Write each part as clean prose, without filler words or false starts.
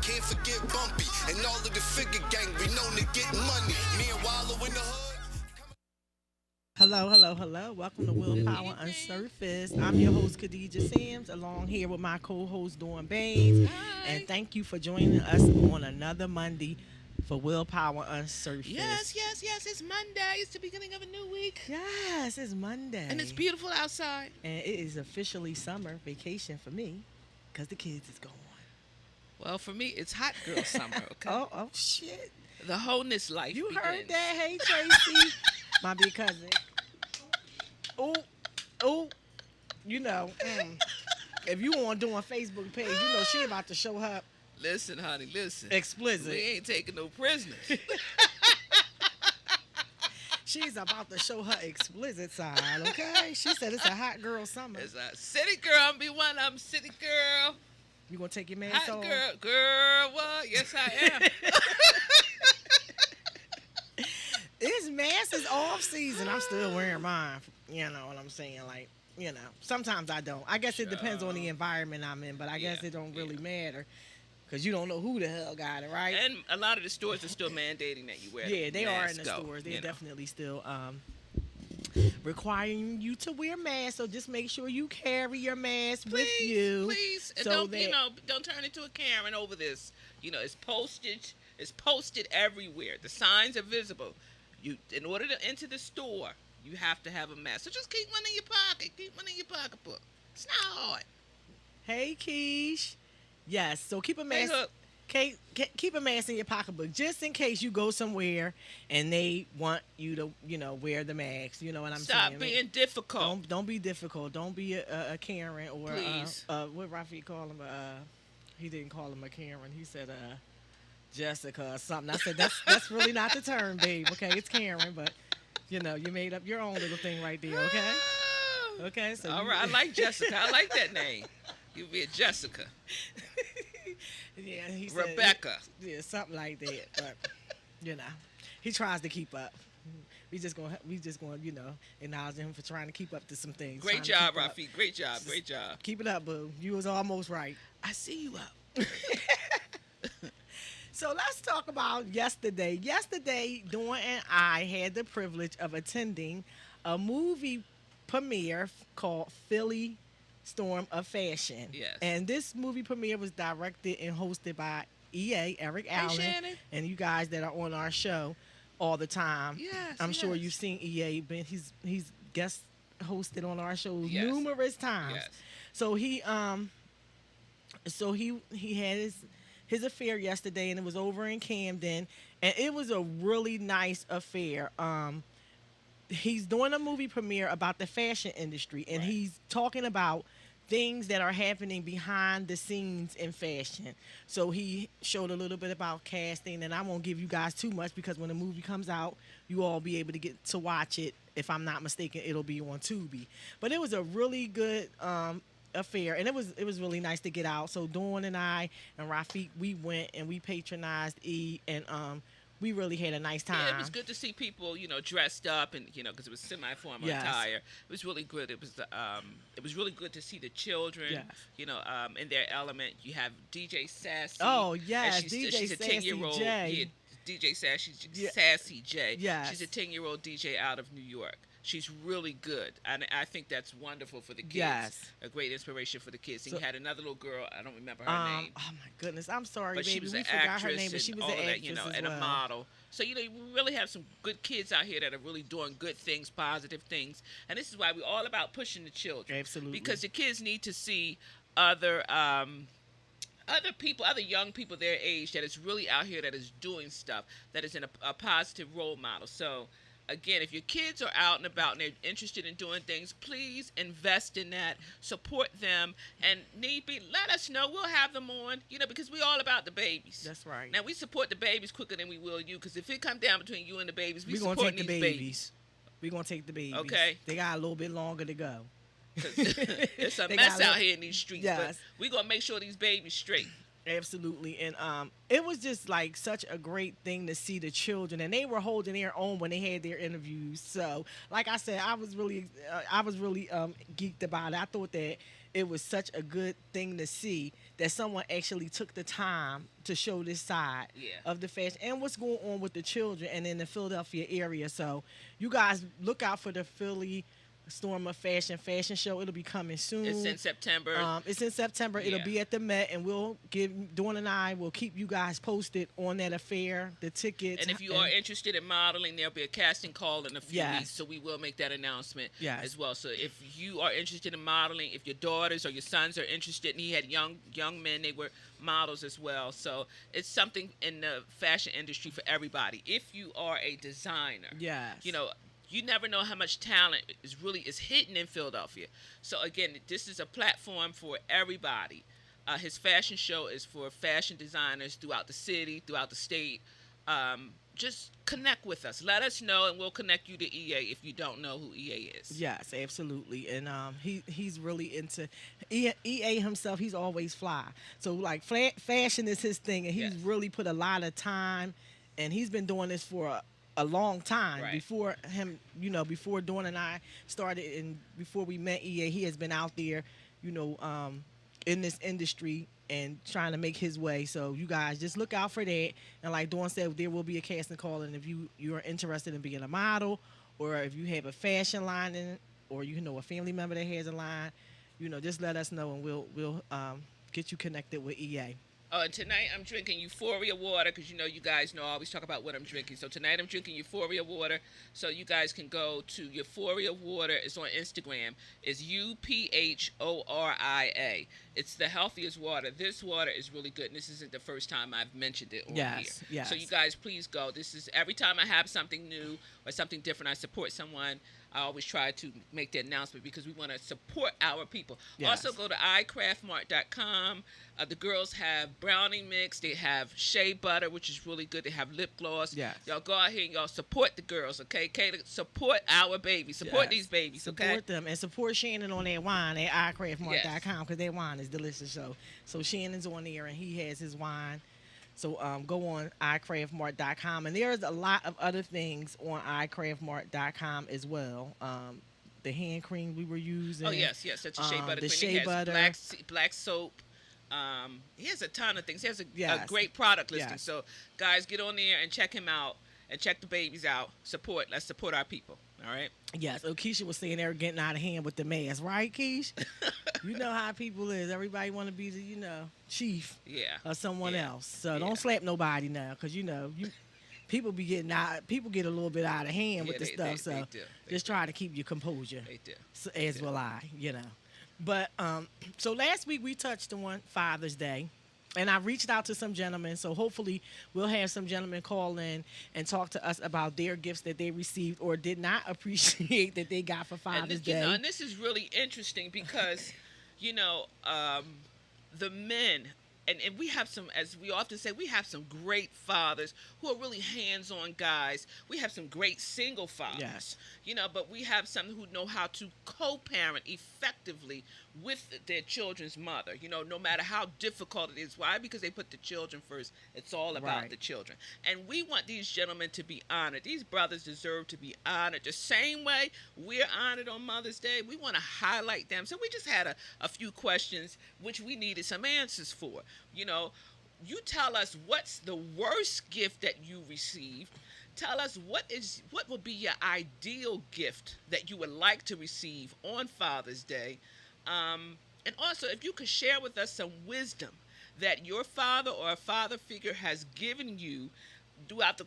Can't forget Bumpy and all of the figure gang. We known to get money. Me and Wallow in the hood. Hello, hello, hello. Welcome to WillPower UnSurfaced. I'm your host, Khadijah Sims, along here with my co-host, Baynes. And thank you for joining us on another Monday for WillPower UnSurfaced. Yes. It's Monday. It's the beginning of a new week. Yes, it's Monday. And it's beautiful outside. And it is officially summer vacation for me because the kids is gone. Well, for me, it's hot girl summer, okay? Oh, shit. The wholeness life You begins. heard that? Hey, Tracy. My big cousin. Oh, you know, if you on doing Facebook page, you know she about to show her Listen, honey, listen. explicit. We ain't taking no prisoners. She's about to show her explicit side, okay? She said it's a hot girl summer. It's a city girl. I'm be one. I'm city girl. You gonna take your mask Hot off? girl, what? Yes, I am. This mask is off season. I'm still wearing mine. You know what I'm saying? Like, you know, sometimes I don't. I guess it depends on the environment I'm in, but I guess it don't really matter because you don't know who the hell got it, right? And a lot of the stores are still mandating that you wear. Yeah, they are in the mask stores. They're you know. definitely still requiring you to wear masks. So just make sure you carry your mask with you. Please, and so don't turn into a Karen over this. You know, it's posted everywhere. The signs are visible. In order to enter the store, you have to have a mask. So just keep one in your pocket. Keep one in your pocketbook. It's not hard. Hey, Keish. Yes, so keep a mask. Hey, Keep a mask in your pocketbook just in case you go somewhere and they want you to, wear the mask. You know what I'm saying? Stop being difficult. Don't be difficult. Don't be a Karen or please. What Rafi call him? He didn't call him a Karen. He said Jessica or something. I said that's really not the term, babe. Okay, it's Karen, but you made up your own little thing right there. Okay. Okay. So all right. I like Jessica. I like that name. You be a Jessica. Yeah, he said Rebecca. Yeah, something like that. But he tries to keep up. We just gonna acknowledge him for trying to keep up to some things. Great job, Rafi. Great job. Great job. Keep it up, boo. You was almost right. I see you up. So let's talk about yesterday. Yesterday, Dawn and I had the privilege of attending a movie premiere called Philly Storm of Fashion. Yes. And this movie premiere was directed and hosted by EA, Eric Allen. Shannon. And you guys that are on our show all the time. Yes. I'm sure you've seen EA, but he's guest hosted on our shows Yes. numerous times. Yes. So he had his affair yesterday, and it was over in Camden, and it was a really nice affair. He's doing a movie premiere about the fashion industry, and he's talking about things that are happening behind the scenes in fashion. So he showed a little bit about casting, and I won't give you guys too much because when the movie comes out, you all be able to get to watch it. If I'm not mistaken, it'll be on Tubi. But it was a really good affair, and it was really nice to get out. So Dawn and I and Rafiq, we went and we patronized E, and we really had a nice time. Yeah, it was good to see people, dressed up, and because it was semi-formal attire. It was really good. It was really good to see the children, in their element. You have DJ Sassy. Oh yes, she's a 10-year-old. J. Yeah, DJ Sassy, Sassy J. Yes. She's a 10-year-old DJ out of New York. She's really good, and I think that's wonderful for the kids. Yes. A great inspiration for the kids. And you had another little girl, I don't remember her name. Oh my goodness, I'm sorry, But baby. she was We an forgot actress her name, but she was and an all actress that, as and well. a model. So, we really have some good kids out here that are really doing good things, positive things. And this is why we're all about pushing the children. Absolutely. Because the kids need to see other people, other young people their age that is really out here that is doing stuff, that is in a positive role model. So, again, if your kids are out and about and they're interested in doing things, please invest in that, support them, and need be, let us know. We'll have them on, because we're all about the babies. That's right. Now, we support the babies quicker than we will you, because if it come down between you and the babies, we're support gonna take these the babies. We're going to take the babies. Okay. They got a little bit longer to go. It's a mess out here in these streets, yes. but we're going to make sure these babies straight. Absolutely. And it was just like such a great thing to see the children, and they were holding their own when they had their interviews. So like I said, I was really geeked about it. I thought that it was such a good thing to see that someone actually took the time to show this side Yeah. of the fashion and what's going on with the children and in the Philadelphia area. So you guys look out for the Philly Storm of Fashion show. It'll be coming soon. It's in September. It's in September. It'll Yeah. be at the Met, and we'll Dawn and I will keep you guys posted on that affair, the tickets. And if you are interested in modeling, there'll be a casting call in a few Yes. weeks, so we will make that announcement Yes. as well. So if you are interested in modeling, if your daughters or your sons are interested, and he had young men, they were models as well. So it's something in the fashion industry for everybody. If you are a designer, Yes. you never know how much talent is hidden in Philadelphia. So again, this is a platform for everybody. His fashion show is for fashion designers throughout the city, throughout the state. Just connect with us. Let us know, and we'll connect you to EA if you don't know who EA is. Yes, absolutely. And he's really into EA himself. He's always fly. So like fashion is his thing, and he's Yes. really put a lot of time, and he's been doing this for a long time. Right. Before him, before Dawn and I started, and before we met EA, he has been out there, in this industry and trying to make his way. So you guys just look out for that. And like Dawn said, there will be a casting call. And if you are interested in being a model, or if you have a fashion line or a family member that has a line, just let us know, and we'll get you connected with EA. Oh, and tonight I'm drinking Euphoria water because you guys know I always talk about what I'm drinking. So tonight I'm drinking Euphoria water. So you guys can go to Euphoria water. It's on Instagram. It's UPHORIA. It's the healthiest water. This water is really good. And this isn't the first time I've mentioned it on here. Yes. So you guys please go. This is every time I have something new or something different, I support someone. I always try to make the announcement because we want to support our people. Yes. Also, go to iCraftMart.com. The girls have brownie mix. They have shea butter, which is really good. They have lip gloss. Yes. Y'all go out here and y'all support the girls, okay? Support our babies. Support Yes. these babies, okay? Support them, and support Shannon on that wine at iCraftMart.com because that wine is delicious. So Shannon's on there, and he has his wine. So go on iCraftMart.com, and there's a lot of other things on iCraftMart.com as well. The hand cream we were using. Oh, yes. That's a shea butter the cream. shea It has butter. black soap. He has a ton of things. He has a Yes. great product listing. Yes. So, guys, get on there and check him out and check the babies out. Let's support our people. All right? Yes. So Keisha was saying they were getting out of hand with the mask, right, Keish? You know how people is. Everybody want to be the, chief Yeah. or someone Yeah. else. So Yeah. don't slap nobody now, because people be getting out. People get a little bit out of hand with Yeah, the they stuff. So do. They just do. try to keep your composure. They do. So, as will I. But so last week we touched on Father's Day, and I reached out to some gentlemen. So hopefully we'll have some gentlemen call in and talk to us about their gifts that they received or did not appreciate that they got for Father's Day. And this is really interesting because, the men, and we have some, as we often say, we have some great fathers who are really hands-on guys. We have some great single fathers, Yes. But we have some who know how to co-parent effectively with their children's mother, no matter how difficult it is. Why? Because they put the children first. It's all about Right. the children. And we want these gentlemen to be honored. These brothers deserve to be honored. The same way we're honored on Mother's Day, we want to highlight them. So we just had a few questions which we needed some answers for. You tell us what's the worst gift that you received. Tell us what would be your ideal gift that you would like to receive on Father's Day. And also, if you could share with us some wisdom that your father or a father figure has given you throughout the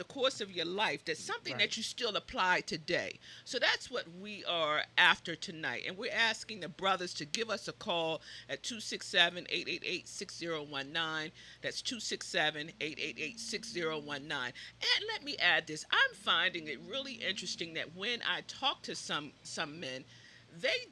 course of your life, that's something Right. that you still apply today. So that's what we are after tonight. And we're asking the brothers to give us a call at 267-888-6019. That's 267-888-6019. And let me add this. I'm finding it really interesting that when I talk to some men, they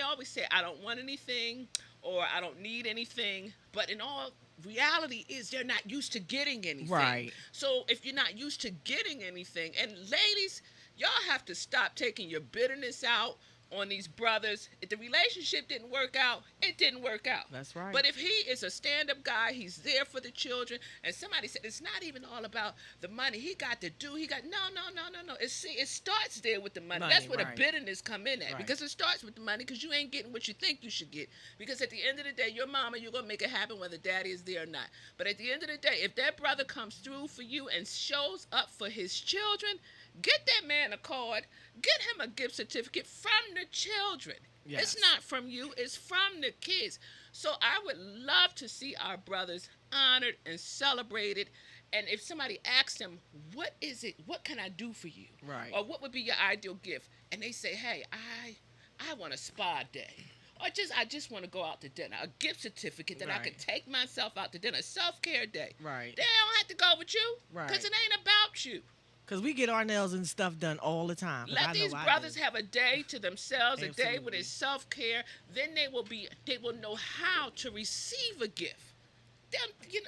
always say, I don't want anything or I don't need anything. But in all reality is they're not used to getting anything. Right. So if you're not used to getting anything, and ladies, y'all have to stop taking your bitterness out on these brothers. If the relationship didn't work out, it didn't work out. That's right. But if he is a stand-up guy, he's there for the children, and somebody said it's not even all about the money. He got to do. No. It starts there with the money. That's where right. the bitterness come in at, Right. because it starts with the money, because you ain't getting what you think you should get. Because at the end of the day, your mama, you're gonna make it happen whether daddy is there or not. But at the end of the day, if that brother comes through for you and shows up for his children, get that man a card, get him a gift certificate from the children. Yes. It's not from you, it's from the kids. So I would love to see our brothers honored and celebrated. And if somebody asks them, what is it? What can I do for you? Right. Or what would be your ideal gift? And they say, hey, I want a spa day. Or I just want to go out to dinner. A gift certificate that I Right. can take myself out to dinner. A self-care day. Right. They don't have to go with you. Right. Because it ain't about you. Because we get our nails and stuff done all the time. 'Cause I Let know these I brothers do. have a day to themselves, a day Absolutely. with their self-care. Then they will know how to receive a gift. Them,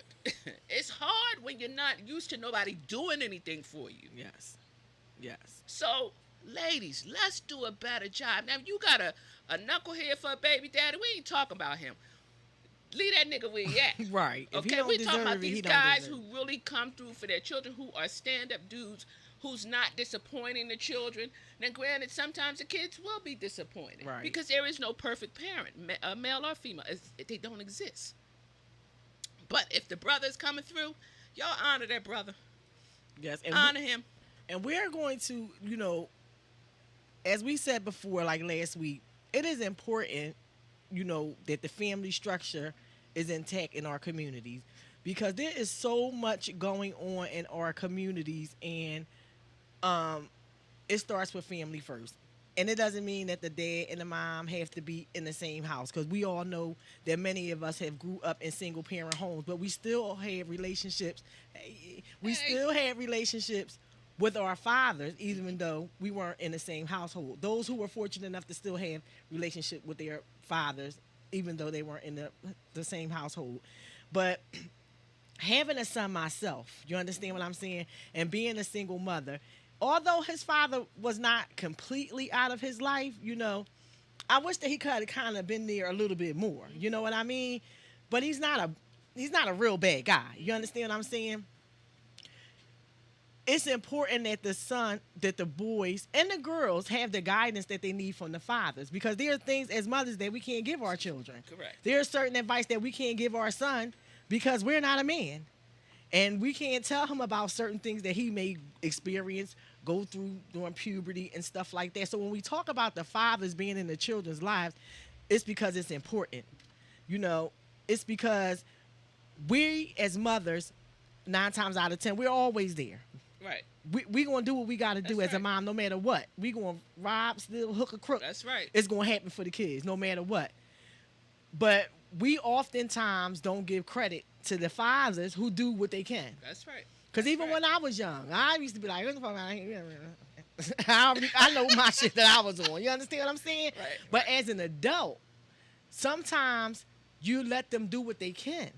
it's hard when you're not used to nobody doing anything for you. Yes. Yes. So, ladies, let's do a better job. Now, you got a knucklehead for a baby daddy. We ain't talking about him. Leave that nigga where he at. Right. If he Okay, don't we talking deserve about it, these he don't guys deserve who really come through for their children, who are stand-up dudes, who's not disappointing the children. Now, granted, sometimes the kids will be disappointed. Right. Because there is no perfect parent, male or female. They don't exist. But if the brother's coming through, y'all honor that brother. Yes. Honor him. And we're going to, as we said before, like last week, it is important, that the family structure is intact in our communities, because there is so much going on in our communities, and it starts with family first. And it doesn't mean that the dad and the mom have to be in the same house, because we all know that many of us have grew up in single parent homes, but we still have relationships. We still have relationships with our fathers, even though we weren't in the same household. Those who were fortunate enough to still have relationship with their fathers, even though they weren't in the same household. But having a son myself, you understand what I'm saying? And being a single mother, although his father was not completely out of his life, I wish that he could have kind of been there a little bit more. You know what I mean? But he's not a real bad guy. You understand what I'm saying? It's important that the boys and the girls have the guidance that they need from the fathers, because there are things as mothers that we can't give our children. Correct. There's certain advice that we can't give our son because we're not a man. And we can't tell him about certain things that he may experience, go through during puberty and stuff like that. So when we talk about the fathers being in the children's lives, it's because it's important. It's because we as mothers, 9 times out of 10, we're always there. Right. We going to do what we got to do That's as a right. mom, no matter what. We going to rob, steal, hook, or crook. That's right. It's going to happen for the kids, no matter what. But we oftentimes don't give credit to the fathers who do what they can. That's right. Because even right. when I was young, I used to be like, I know my shit that I was on. You understand what I'm saying? Right. But as an adult, sometimes you let them do what they can.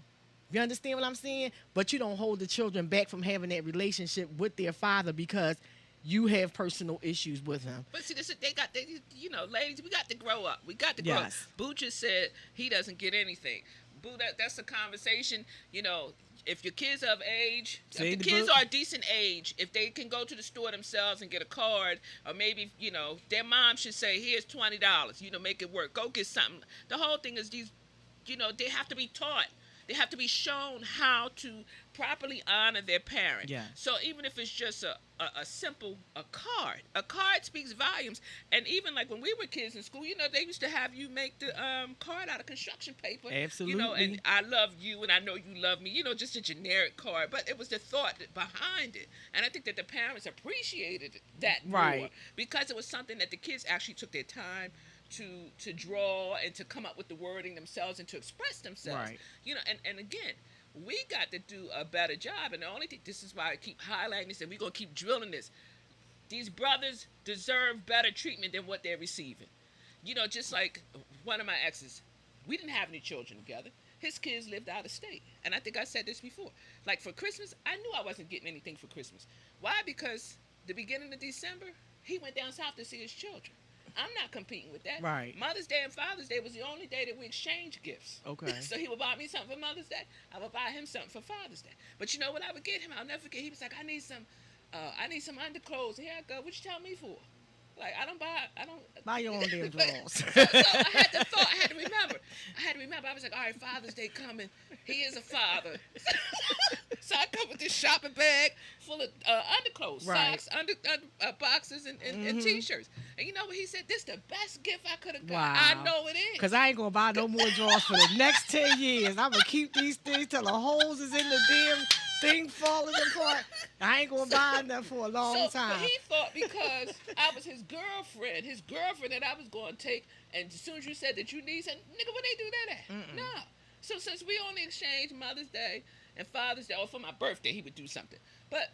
You understand what I'm saying? But you don't hold the children back from having that relationship with their father because you have personal issues with him. But see, ladies, we got to grow up. We got to grow up. Yes. Boo just said he doesn't get anything. Boo, that's a conversation. If your kids are of age, Say if the the kids book. are a decent age, if they can go to the store themselves and get a card, or maybe, their mom should say, here's $20, make it work. Go get something. The whole thing is these, they have to be taught. They have to be shown how to properly honor their parent. Yeah. So even if it's just a simple card speaks volumes. And even like when we were kids in school, they used to have you make the card out of construction paper. Absolutely. And I love you and I know you love me. Just a generic card, but it was the thought behind it. And I think that the parents appreciated that more, Right. because it was something that the kids actually took their time to draw and to come up with the wording themselves and to express themselves. Right. And again, we got to do a better job. And the only thing, this is why I keep highlighting this, and we're going to keep drilling this. These brothers deserve better treatment than what they're receiving. Just like one of my exes, we didn't have any children together. His kids lived out of state. And I think I said this before. Like for Christmas, I knew I wasn't getting anything for Christmas. Why? Because the beginning of December, he went down south to see his children. I'm not competing with that. Right. Mother's Day and Father's Day was the only day that we exchanged gifts. Okay. So he would buy me something for Mother's Day. I would buy him something for Father's Day. But you know what I would get him? I'll never forget. He was like, I need some underclothes. Here I go. What you tell me for? Like, I don't Buy your own damn drawers. So I had to remember. I was like, all right, Father's Day coming. He is a father. So I come with this shopping bag full of underclothes, Right. socks, boxes, and T-shirts. And you know what he said? This the best gift I could have got. Wow. I know it is. Because I ain't going to buy no more drawers for the next 10 years. I'm going to keep these things till the holes is in the damn thing falling apart. I ain't going to buy them for a long time. But he thought because I was his girlfriend that I was going to take, and as soon as you said that you need something, nigga, where they do that at? No. So since we only exchanged Mother's Day and Father's Day, or for my birthday, he would do something. But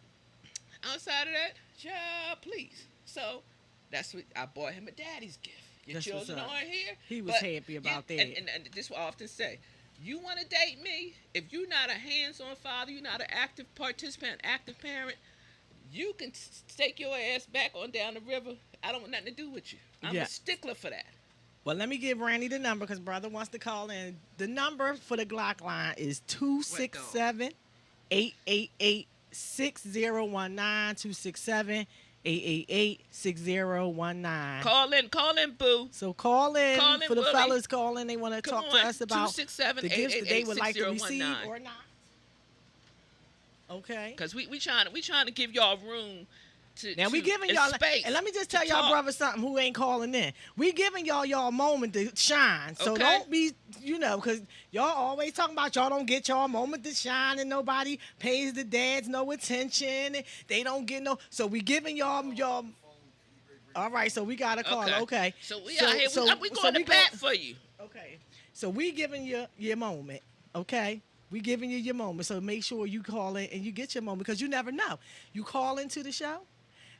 outside of that, yeah, please. So that's what I bought him a daddy's gift. Your That's what's children up. aren't here. He was happy about that. And this is what I often say. You want to date me? If you're not a hands-on father, you're not an active participant, active parent, you can take your ass back on down the river. I don't want nothing to do with you. I'm a stickler for that. Well, let me give Randy the number because brother wants to call in. The number for the Glock line is 267-888-6019. 267-888-6019. Call in, boo. So call in for the Willie. fellas calling. They want to Come talk to on, us about the gifts that they would like to receive 267-888-6019. or not. Okay. Because we trying to give y'all room to Now we giving y'all, space and let me just tell to y'all talk. brother something who ain't calling in. We giving y'all moment to shine. So Okay. don't be, because y'all always talking about y'all don't get y'all moment to shine and nobody pays the dads no attention. They don't get no. So we giving y'all. All right, so we got a call. Okay. So we out here. We going to bat for you. Okay. So we giving you your moment. Okay. We giving you your moment. So make sure you call in and you get your moment because you never know. You call into the show.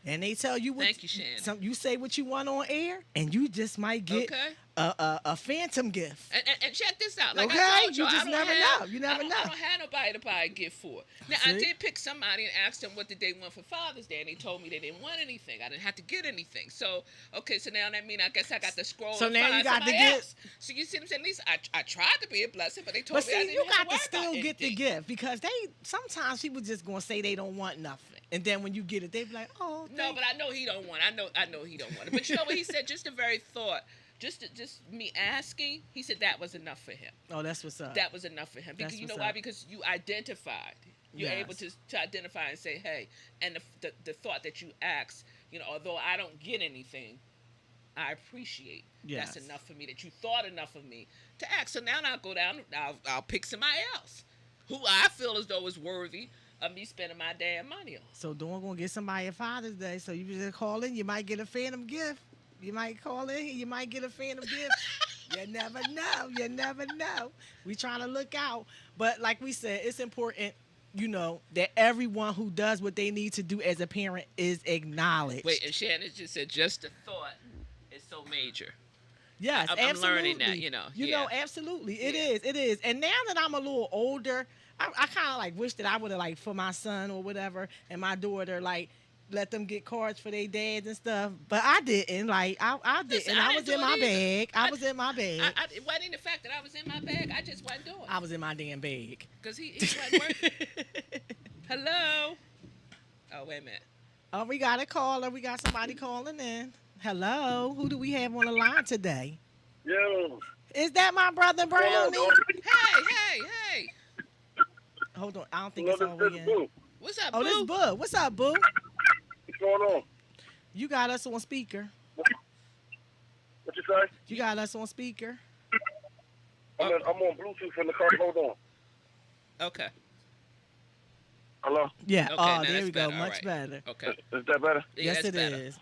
And they tell you what. Thank you, Shannon. You say what you want on air, and you just might get a phantom gift. And check this out. Like Okay? I told you, You just I don't never have, know. You never know. I don't have nobody to buy a gift for. Now I See? did pick somebody and asked them what did they want for Father's Day, and they told me they didn't want anything. I didn't have to get anything. So so now that means I guess I got to scroll. So and now find you got to somebody get. else. So you see what I'm saying? At least I tried to be a blessing, but they told But me I see, didn't you have got to worry still about get the anything. gift because sometimes people just gonna say they don't want nothing, and then when you get it, they be like, oh. No, but I know he don't want it. I know he don't want it. But you know what he said? Just the very thought. Just me asking, he said that was enough for him. Oh, that's what's up. That was enough for him. Because That's you know what's why? up. Because you identified. You're Yes. able to identify and say, hey, and the thought that you asked, although I don't get anything, I appreciate. Yes. That's enough for me that you thought enough of me to ask. So now I'll go down, I'll pick somebody else who I feel as though is worthy of me spending my damn money on. So Dawn gonna get somebody a Father's Day. So you just call in, you might get a phantom gift. You might call in, you might get a phantom gift. You never know. You never know. We trying to look out. But like we said, it's important, that everyone who does what they need to do as a parent is acknowledged. Wait, and Shannon just said just the thought is so major. Yes, I'm absolutely. learning that, absolutely. Yeah. It is. And now that I'm a little older, I kind of wish that I would have for my son or whatever and my daughter let them get cards for their dads and stuff. But I didn't. I didn't. Listen, I I was didn't in do my it bag. I was in my bag. It wasn't the fact that I was in my bag. I just wasn't doing it. I was in my damn bag. Because he wasn't working. Hello? Oh, wait a minute. Oh, we got a caller. We got somebody calling in. Hello. Who do we have on the line today? Yo. Is that my brother Brownie? Hey. Hold on. I don't think it's all This in. Boo. What's up, Oh, boo? this is Boo. What's up, Boo? What's going on? You got us on speaker. What you say? You got us on speaker. I'm on Bluetooth in the car. Hold on. Okay. Hello? Yeah. Okay, Oh, now there that's we go. better. All Much right. better. Okay. Is that better? Yeah, Yes, that's it better. is.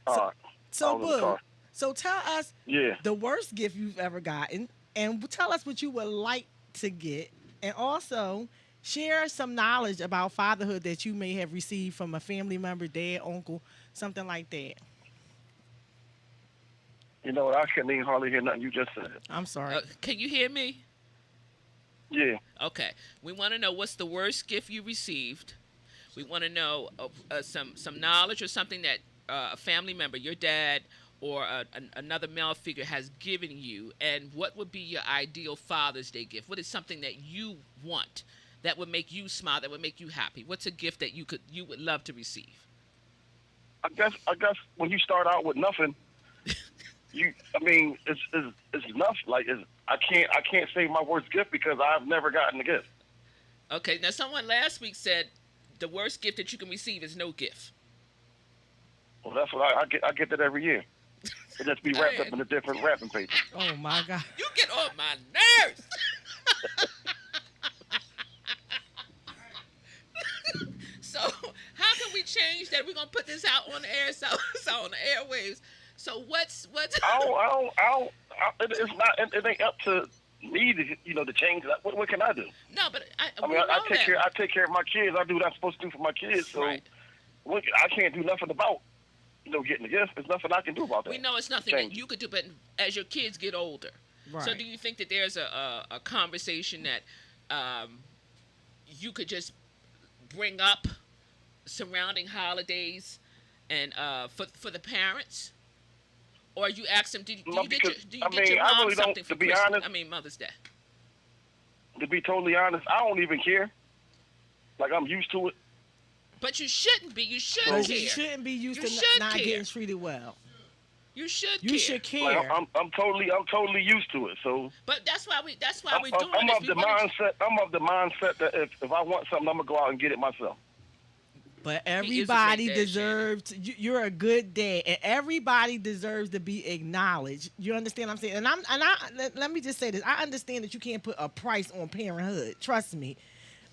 All right. So, I'm in the Boo, car. so tell us Yeah. the worst gift you've ever gotten, and tell us what you would like to get, and also share some knowledge about fatherhood that you may have received from a family member, dad, uncle, something like that. You know what? I couldn't even hardly hear nothing you just said. I'm sorry. Can you hear me? Yeah. Okay. We want to know what's the worst gift you received. We want to know some knowledge or something that a family member, your dad or another male figure has given you, and what would be your ideal Father's Day gift? What is something that you want that would make you smile, that would make you happy? What's a gift that you would love to receive? I guess when you start out with nothing, it's enough. Like I can't say my worst gift because I've never gotten a gift. Okay, now someone last week said the worst gift that you can receive is no gift. Well, that's what I get. I get that every year. It just be wrapped up in a different wrapping paper. Oh my God! You get on my nerves. So how can we change that? We're gonna put this out on the air, so on the airwaves. So what's? It ain't up to me to change that. What can I do? No, but I take care of my kids. I do what I'm supposed to do for my kids. So right. I can't do nothing about getting a gift. There's nothing I can do about that. We know it's nothing that you could do, but as your kids get older, right. So do you think that there's a conversation that you could just bring up surrounding holidays and for the parents? Or you ask them, do you get your mom really something for Christmas? Honest, Mother's Day. To be totally honest, I don't even care. Like, I'm used to it. But you shouldn't be. You should care. You shouldn't be used to not getting treated well. You should care. You should care. Like, I'm totally used to it. So. But that's why we're doing this. I'm of the mindset that if I want something, I'm gonna go out and get it myself. But everybody deserves. You're a good dad, and everybody deserves to be acknowledged. You understand what I'm saying? And let me just say this. I understand that you can't put a price on parenthood. Trust me,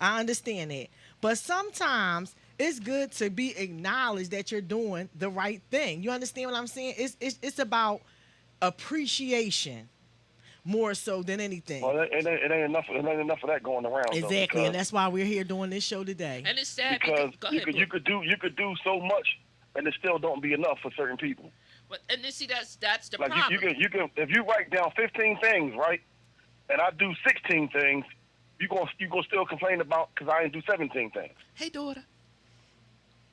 I understand that. But sometimes it's good to be acknowledged that you're doing the right thing. You understand what I'm saying? It's about appreciation more so than anything. Well, it ain't enough. It ain't enough of that going around. Exactly, and that's why we're here doing this show today. And it's sad because you could do so much, and it still don't be enough for certain people. But and then see that's the like problem. You can if you write down 15 things, right, and I do 16 things, you gonna still complain about because I didn't do 17 things. Hey, daughter.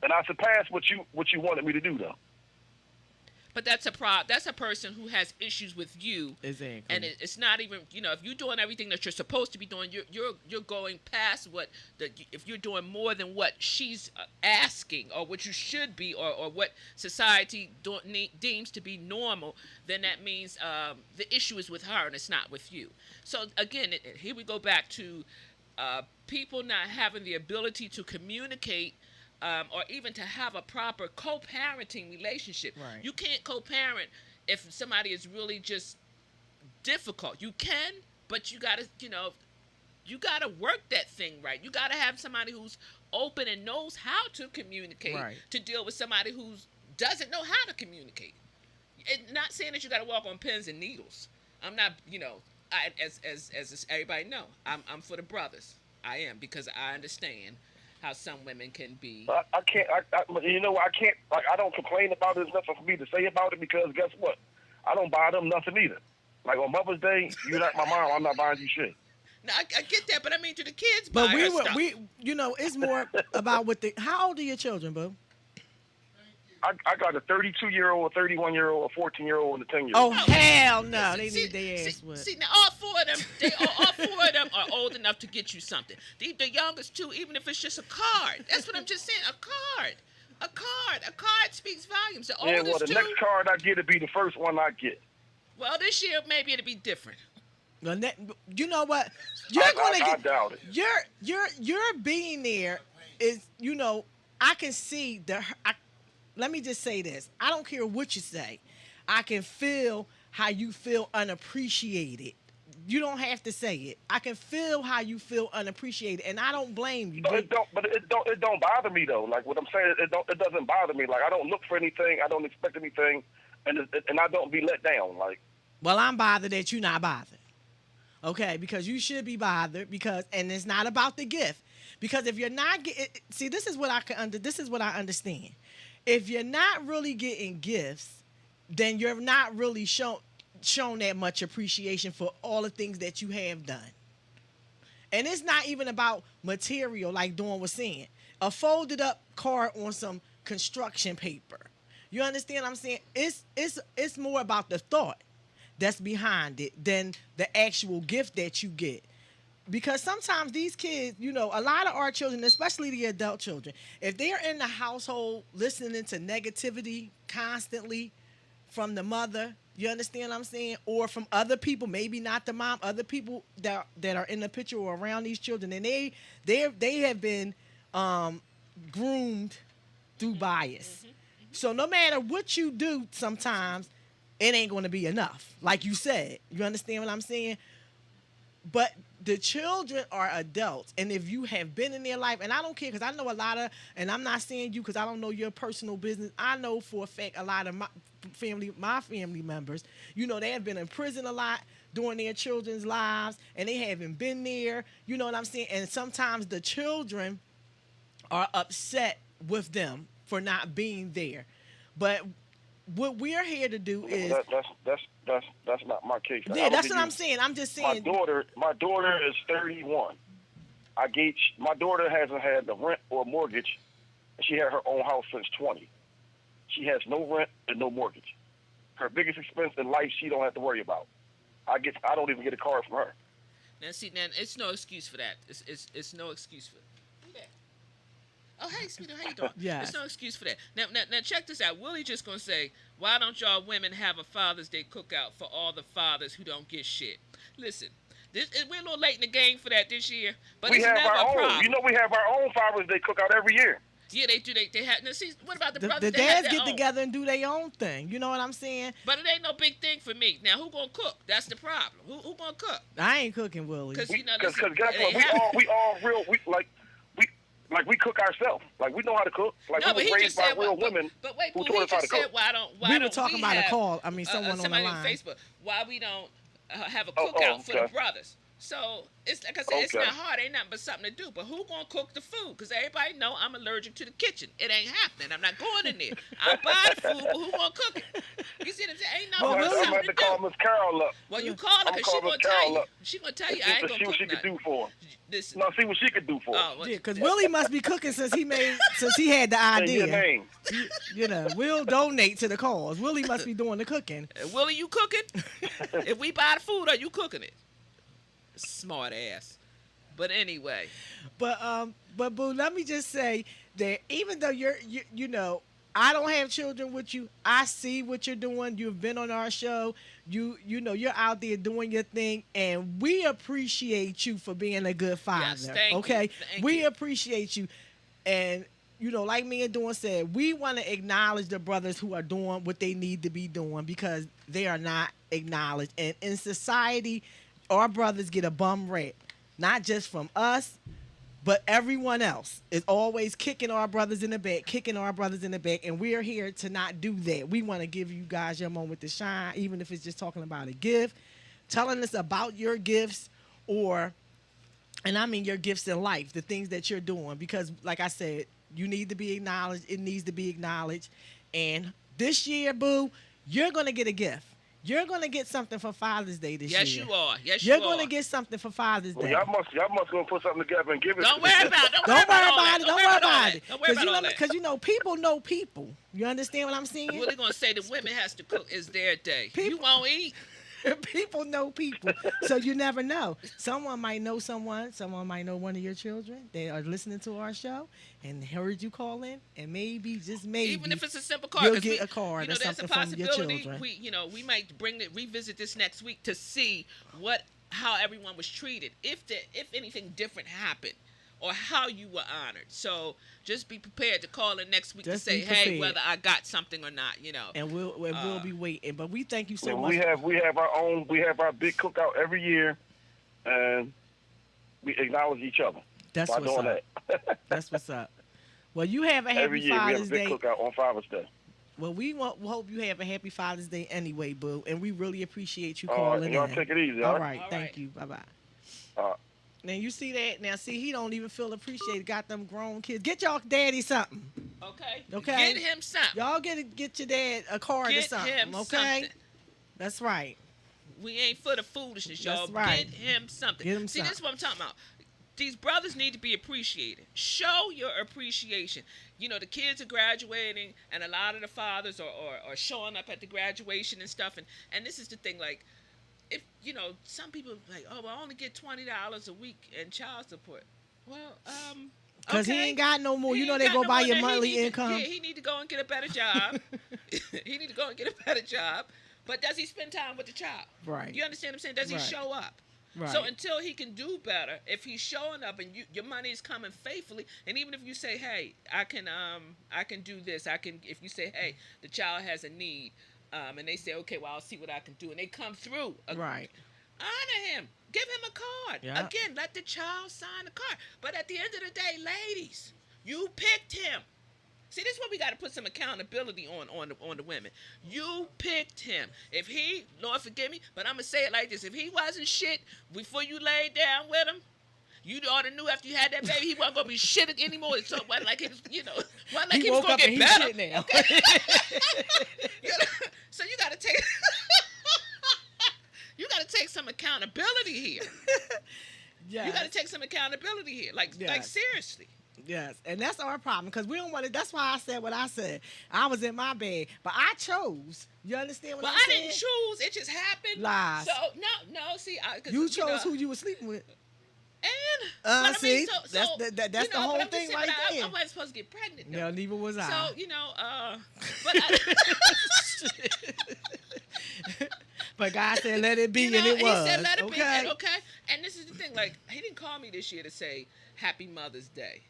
And I surpassed what you wanted me to do, though. But that's a person who has issues with you. Exactly. And it's not even, if you're doing everything that you're supposed to be doing, you're going past if you're doing more than what she's asking or what you should be or what society deems to be normal, then that means the issue is with her and it's not with you. So again, here we go back to people not having the ability to communicate or even to have a proper co-parenting relationship. Right. You can't co-parent if somebody is really just difficult. You can, but you gotta work that thing right. You gotta have somebody who's open and knows how to communicate to deal with somebody who doesn't know how to communicate. And not saying that you gotta walk on pins and needles. I'm not, as everybody know, I'm for the brothers. I am, because I understand how some women can be. I can't. I can't. Like, I don't complain about it. There's nothing for me to say about it because guess what? I don't buy them nothing either. Like on Mother's Day, you're not my mom. I'm not buying you shit. No, I get that, but I mean, to the kids. But buy stuff. it's more about what how old are your children, boo? I got a 32-year-old, a 31-year-old, a 14-year-old, and a 10-year-old. Oh hell no! They need their ass whipped. See, now all four of them are old enough to get you something. The youngest two, even if it's just a card. That's what I'm just saying. A card speaks volumes. The oldest the next card I get will be the first one I get. Well, this year maybe it'll be different. Well, you know what? You're gonna get. I doubt it. Your being there is, I can see let me just say this. I don't care what you say. I can feel how you feel unappreciated. You don't have to say it. I can feel how you feel unappreciated, and I don't blame you. It don't bother me though. Like what I'm saying, it doesn't bother me. Like I don't look for anything. I don't expect anything, and I don't be let down. Like. Well, I'm bothered that you're not bothered. Okay, because you should be bothered and it's not about the gift. Because if you're not getting, see, this is what I understand. If you're not really getting gifts, then you're not really shown that much appreciation for all the things that you have done. And it's not even about material, like Dawn was saying. A folded up card on some construction paper. You understand what I'm saying? It's more about the thought that's behind it than the actual gift that you get. Because sometimes these kids, you know, a lot of our children, especially the adult children, if they're in the household listening to negativity constantly from the mother, you understand what I'm saying? Or from other people, maybe not the mom, other people that are in the picture or around these children, and they have been groomed through bias. So no matter what you do, sometimes it ain't going to be enough. Like you said, you understand what I'm saying? But the children are adults, and if you have been in their life, and I don't care, because I know a lot of, and I'm not saying you because I don't know your personal business. I know for a fact a lot of my family members, you know, they have been in prison a lot during their children's lives, and they haven't been there. You know what I'm saying? And sometimes the children are upset with them for not being there. But what we're here to do is that's not my case. yeah, that's what I'm saying. I'm just saying My daughter is 31. My daughter hasn't had the rent or mortgage. She had her own house since 20. She has no rent and no mortgage. Her biggest expense in life she don't have to worry about. I don't even get a card from her. Now it's no excuse for that. It's no excuse for. Oh, hey, sweetie, how you doing? Yeah. There's no excuse for that. Now, check this out. Willie just going to say, why don't y'all women have a Father's Day cookout for all the fathers who don't get shit? Listen, we're a little late in the game for that this year, but we it's have never our a own. problem. You know, we have our own Father's Day cookout every year. Yeah, they do. They have. Now, see, what about the the brothers? They have dads their get own. together and do their own thing. You know what I'm saying? But it ain't no big thing for me. Now, who going to cook? That's the problem. Who going to cook? I ain't cooking, Willie. Because, you know, Because listen, guess it what? ain't We all real. We cook ourselves. Like, we know how to cook. Like, No, we but were he raised just by said, real women but wait, who Boo, taught he us how to just said, cook. We were talking about a call. I mean, someone on the somebody line. on Facebook. Why we don't have a Oh, cookout for the okay. brothers? So it's like I said, it's Okay. not hard. Ain't nothing but something to do. But who gonna cook the food? Because everybody know I'm allergic to the kitchen. It ain't happening. I'm not going in there. I buy the food, but who gonna cook it? You see what I'm saying? Ain't nothing Well, but I'm going to something have to to call do. Miss Carol up. Well, you call her I'm because she calling gonna Miss tell Carol you. up. She gonna tell you I Just ain't to gonna see what cook she could nothing. do for her. Listen. No, see what she could do for her. Oh, well, Yeah, because Willie must be cooking since he had the Say your idea. name. You know, we'll donate to the cause. Willie must be doing the cooking. Willie, you cooking? If we buy the food, are you cooking it? Smart ass. But anyway, But Boo, let me just say that even though you know, I don't have children with you, I see what you're doing. You've been on our show. You know, you're out there doing your thing, and we appreciate you for being a good father. Yes, thank you. Okay, Thank we you. appreciate you, and you know, like me and Dawn said, we want to acknowledge the brothers who are doing what they need to be doing because they are not acknowledged, and in society, our brothers get a bum rap. Not just from us, but everyone else is always kicking our brothers in the back, and we're here to not do that. We want to give you guys your moment to shine, even if it's just talking about a gift, telling us about your gifts, and I mean your gifts in life, the things that you're doing, because like I said, you need to be acknowledged. It needs to be acknowledged. And this year, Boo, you're going to get a gift. You're going to get something for Father's Day this year. yes, you are. Yes, You're you are. going to get something for Father's Well, Day. y'all must gonna put something together and give it. Don't worry about it. Don't worry about it. Don't worry about it. Don't worry about all that. Because you know, people know people. You understand what I'm saying? Willie gonna say the women has to cook. It's their day. You People- won't eat. People know people. So you never know. Someone might know someone. Someone might know one of your children. They are listening to our show and heard you call in, and maybe, just maybe, Even if it's a simple card, you'll 'cause get a card you know, or there's a something from your possibility. children. We might revisit this next week to see how everyone was treated, if anything different happened, or how you were honored. So just be prepared to call in next week Just to say, be hey, prepared. whether I got something or not. You know. And we'll be waiting. But we thank you so Well, much. we have our own. We have our big cookout every year, and we acknowledge each other That's by what's doing up. that. That's what's up. Well, you have a Every happy year we have a Father's big Day. cookout on Father's Day. Well, we hope you have a happy Father's Day anyway, Boo. And we really appreciate you All right, calling y'all in. take it easy. All All right. All Thank right. you. Bye-bye. All right. Now, you see that? Now, see, he don't even feel appreciated. Got them grown kids. Get y'all daddy something. Okay. Okay. Get him something. Y'all get your dad a card or Get something. him Okay? something. That's right. We ain't for the foolishness, y'all. That's right. Get him something. Get him See, this is something. what I'm talking about. these brothers need to be appreciated. Show your appreciation. You know, the kids are graduating, and a lot of the fathers are showing up at the graduation and stuff. And this is the thing, like, if, you know, some people like, oh, well, I only get $20 a week in child support. Well, because okay. he ain't got no more. He You know ain't they got go no by more your than monthly income. He need to go and get a better job. He need to go and get a better job. But does he spend time with the child? Right. You understand what I'm saying? Does he show up? Right. So until he can do better, if he's showing up and your money is coming faithfully, and even if you say, hey, I can do this, if you say, hey, the child has a need, and they say, okay, well, I'll see what I can do, and they come through, right. Honor him, give him a card. Yeah. Again, let the child sign the card. But at the end of the day, ladies, you picked him. See, this is where we got to put some accountability on the women. You picked him. If he, Lord forgive me, but I'm going to say it like this. If he wasn't shit before you laid down with him, you ought to knew after you had that baby he wasn't going to be shit anymore. So it wasn't like he was, you know, wasn't like he was going to get better. Shit now. Okay? So you got to take... You got to take some accountability here. Yes. You got to take some accountability here. Like seriously. Yes, and that's our problem because we don't want to. That's why I said what I said. I was in my bed, but I chose. You understand what I'm saying? Well, I didn't choose. It just happened. Lies. So no. See, you chose who you were sleeping with. And see, that's the whole thing right there. I wasn't supposed to get pregnant. Though. No, neither was I. So but but God said, "Let it be," and it was. He said, "Let it okay. be." And, okay, and this is the thing. Like, he didn't call me this year to say Happy Mother's Day,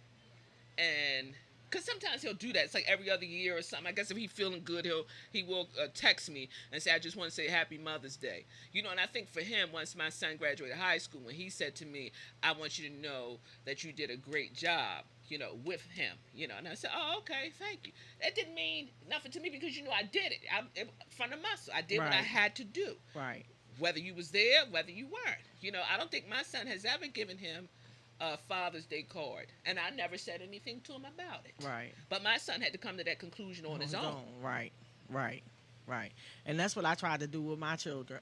and because sometimes he'll do that. It's like every other year or something. I guess if he's feeling good, he will text me and say, "I just want to say Happy Mother's Day." You know, and I think for him, once my son graduated high school, when he said to me, "I want you to know that you did a great job," you know, with him, you know, and I said, "Oh, okay, thank you." That didn't mean nothing to me because, you know, I did it from the muscle. I did what I had to do. Right. Whether you was there, whether you weren't. You know, I don't think my son has ever given him a Father's Day card, and I never said anything to him about it. Right. But my son had to come to that conclusion on his own. Right. And that's what I tried to do with my children.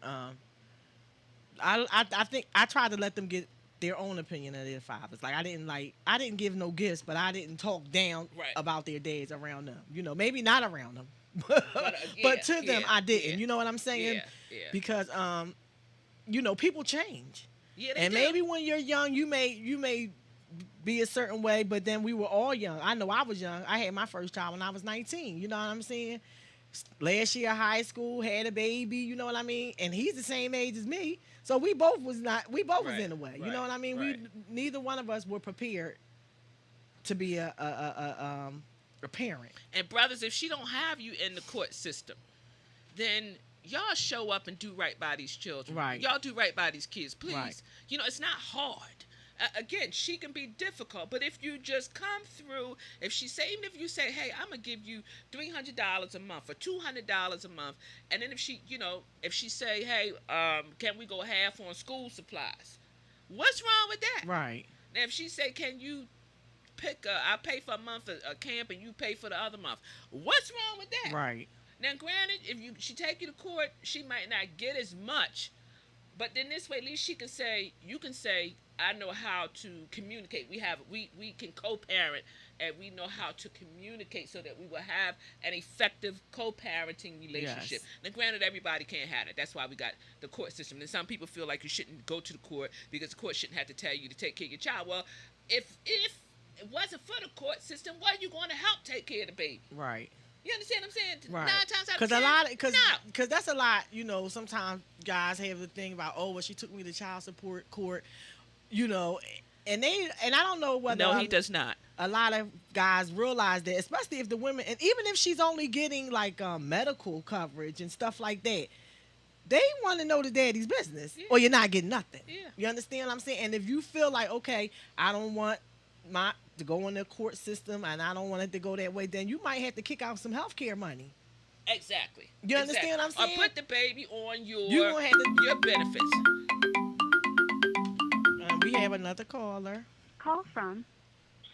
I think I tried to let them get their own opinion of their fathers. Like I didn't give no gifts, but I didn't talk down about their dads around them. You know, maybe not around them, but to them I didn't. You know what I'm saying? Yeah. Because you know, people change. Yeah, and maybe when you're young, you may be a certain way, but then we were all young. I know I was young. I had my first child when I was 19. You know what I'm saying? Last year high school, had a baby. You know what I mean? And he's the same age as me, so we both was in a way. You know what I mean? We neither one of us were prepared to be a parent. And brothers, if she don't have you in the court system, then y'all show up and do right by these children. Right. Y'all do right by these kids, please. Right. You know, it's not hard. Again, she can be difficult, but if you just come through, even if you say, hey, I'm going to give you $300 a month or $200 a month, and then if she say, hey, can we go half on school supplies? What's wrong with that? Right. Now, if she say, can you pick, I pay for a month a camp and you pay for the other month, what's wrong with that? Right. Now, granted, if she take you to court, she might not get as much, but then this way, at least you can say, I know how to communicate. We can co-parent, and we know how to communicate so that we will have an effective co-parenting relationship. Yes. Now, granted, everybody can't have it. That's why we got the court system. And some people feel like you shouldn't go to the court because the court shouldn't have to tell you to take care of your child. Well, if it wasn't for the court system, what are you going to help take care of the baby? Right. You understand what I'm saying? Right. 9 times out of 10, because that's a lot. You know, sometimes guys have the thing about, oh, well, she took me to child support court. You know, and I don't know whether no, he does not. A lot of guys realize that, especially if the women, and even if she's only getting like medical coverage and stuff like that, they want to know the daddy's business, or you're not getting nothing. Yeah. You understand what I'm saying? And if you feel like, okay, I don't want to go in the court system and I don't want it to go that way, then you might have to kick out some health care money. Exactly. You understand what I'm saying? Or put the baby on your benefits. We have another caller. Call from.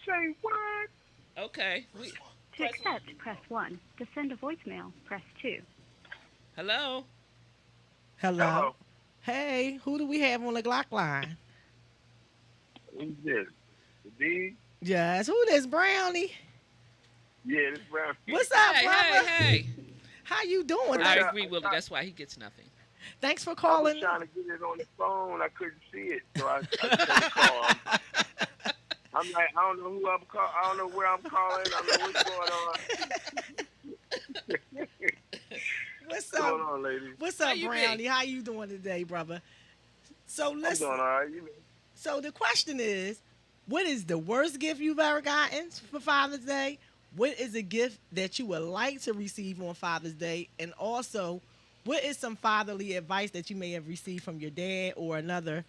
Say what? Okay. To accept, press 1. To send a voicemail, press 2. Hello. Hello. Hey, who do we have on the Glock line? Who's this? The D? Yes. Who this, Brownie? Yeah, this Brown. What's up, Hey, brother? hey, hey. How you doing? I Yeah, agree, Willie. That's why he gets nothing. Thanks for I was calling. trying to get it on the phone. I couldn't see it, so I couldn't call. I'm like, I don't know who I'm calling. I don't know where I'm calling. I don't know what's going on. What's What's going up? on, ladies? What's How up, you Brownie? be? How you doing today, brother? So I'm listen. doing all right. You know. So the question is, what is the worst gift you've ever gotten for Father's Day? What is a gift that you would like to receive on Father's Day? And also, what is some fatherly advice that you may have received from your dad or another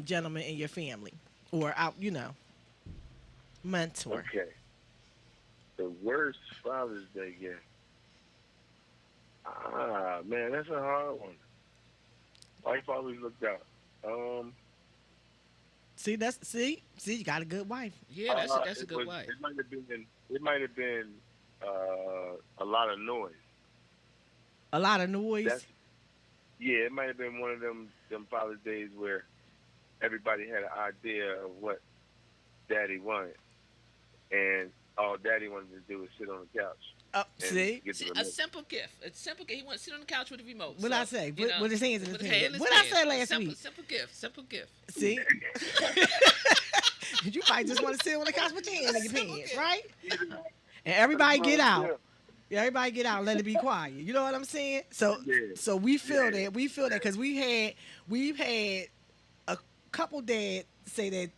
gentleman in your family, or out, mentor? Okay. The worst Father's Day gift. Man, that's a hard one. Wife always looked out. See, you got a good wife. Yeah, that's a good wife. It might have been a lot of noise. A lot of noise. Yeah, it might have been one of them Father's Days where everybody had an idea of what Daddy wanted, and all Daddy wanted to do was sit on the couch. See, Get the A remote. simple gift. A simple gift. He wants to sit on the couch with the remote. What I say? With his hands in his with pants. hand in What his I say hand. last Simple, week? Simple gift. Simple gift. See, you might just want to sit on the couch with your hands in your Simple pants, gift. right? And everybody get out. Yeah. Yeah, everybody get out and let it be quiet. You know what I'm saying? So we feel that. We feel that because we've had a couple dads say that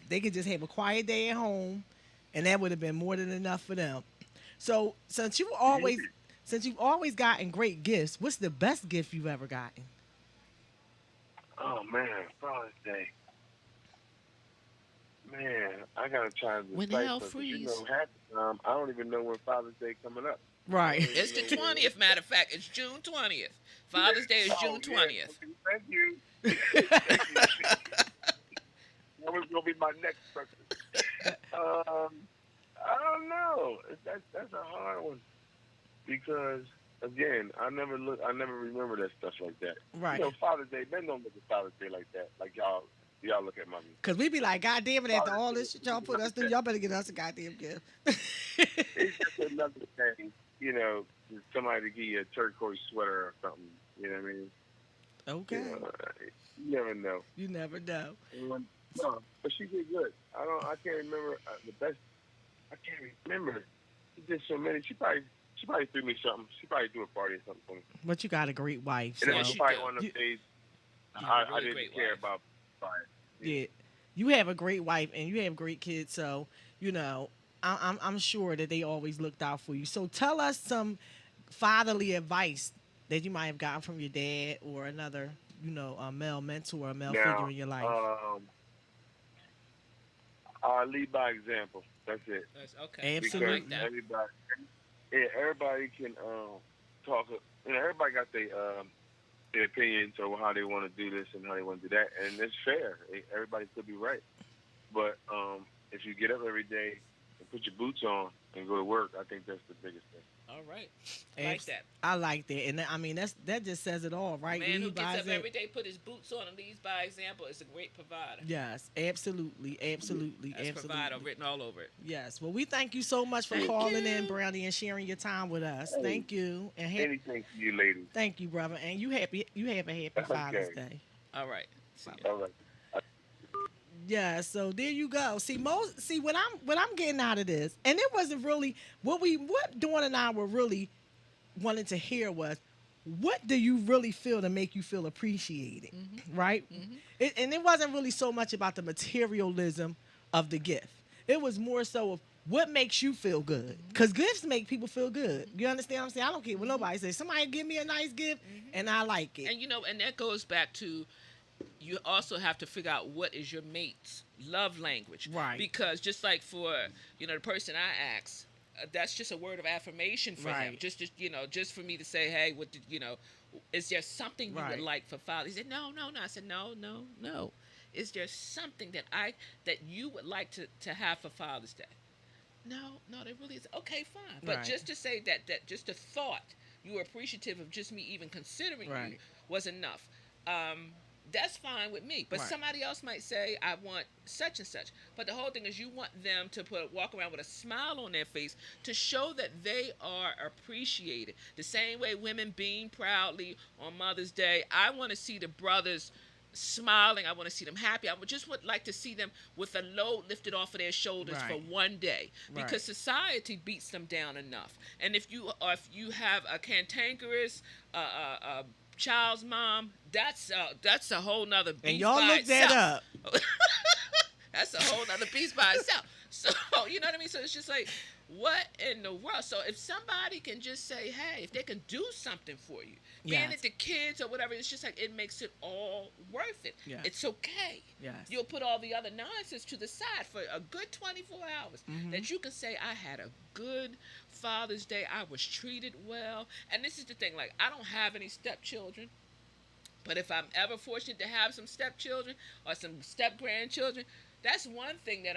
they could just have a quiet day at home, and that would have been more than enough for them. So since you've always gotten great gifts, what's the best gift you've ever gotten? Oh man, Father's Day. Man, I gotta try to When decipher, hell 'cause freeze. half the time I don't even know when Father's Day coming up. Right. It's the 20th. Matter of fact, it's June 20th. Father's Day is June 20th. Okay, thank you. That was gonna be my next question. I don't know. That's a hard one because again, I never remember that stuff like that. Right. Father's Day, men don't look at Father's Day like that. Like y'all look at mommy. Cause we be like, God damn it, after all this shit y'all put us through, y'all better get us a goddamn gift. It's just another thing, somebody to give you a turquoise sweater or something. You know what I mean? Okay. You never know. You never know. No, but she did good. I can't remember the best. I can't remember. She did so many. She probably threw me something. She probably threw a party or something for me. But you got a great wife. And So. it was probably one of those days I really didn't great care wife. about fire. Yeah, you have a great wife and you have great kids, so I'm sure that they always looked out for you. So tell us some fatherly advice that you might have gotten from your dad or another, a male mentor, a male figure in your life. I lead by example. That's it. That's okay. Absolutely. I like that. Everybody can talk. Everybody got their opinions on how they want to do this and how they want to do that, and it's fair. Everybody could be right, but if you get up every day and put your boots on and go to work, I think that's the biggest thing. All right. I like that. I like that, and I mean that just says it all, right? Man who Lead by gets up example. every day, put his boots on, and leads by example is a great provider. Yes, absolutely. That's provider written all over it. Yes. Well, we thank you so much for Thank calling you. in, Brownie, and sharing your time with us. Hey. Thank you, and Anything for you, ladies. thank you, brother. And you have a happy Father's Day. All right. See ya. All right. Yeah, so there you go. See, what I'm getting out of this, and it wasn't really what Dawn and I were really wanting to hear was, what do you really feel to make you feel appreciated, right? And it wasn't really so much about the materialism of the gift. It was more so of what makes you feel good, because gifts make people feel good. You understand what I'm saying? I don't care what nobody says. Somebody give me a nice gift, and I like it. And and that goes back to, you also have to figure out what is your mate's love language. Right. Because just like for, the person I asked, that's just a word of affirmation for him. Right. Just for me to say, hey, what did, is there something you Right. would like for Father? He said, no. I said, no. Is there something that you would like to have for Father's Day? No, there really is. Okay, fine. But Right. just to say that just the thought, you were appreciative of just me even considering Right. you was enough. That's fine with me. But Right. somebody else might say, I want such and such. But the whole thing is you want them to walk around with a smile on their face to show that they are appreciated. The same way women beam proudly on Mother's Day. I want to see the brothers smiling. I want to see them happy. Would like to see them with a load lifted off of their shoulders for Right. one day, because Right. society beats them down enough. And if you have a cantankerous child's mom, that's a whole nother beast. And y'all by look that itself. up. That's a whole nother beast by itself. So you know what I mean. So it's just like, what in the world? So if somebody can just say, hey, if they can do something for you, being Yes. it the kids or whatever, it's just like it makes it all worth it. Yes. It's okay. Yes. You'll put all the other nonsense to the side for a good 24 hours. Mhm. That you can say, I had a good Father's Day. I was treated well. And this is the thing, like, I don't have any stepchildren. But if I'm ever fortunate to have some stepchildren or some step-grandchildren, that's one thing that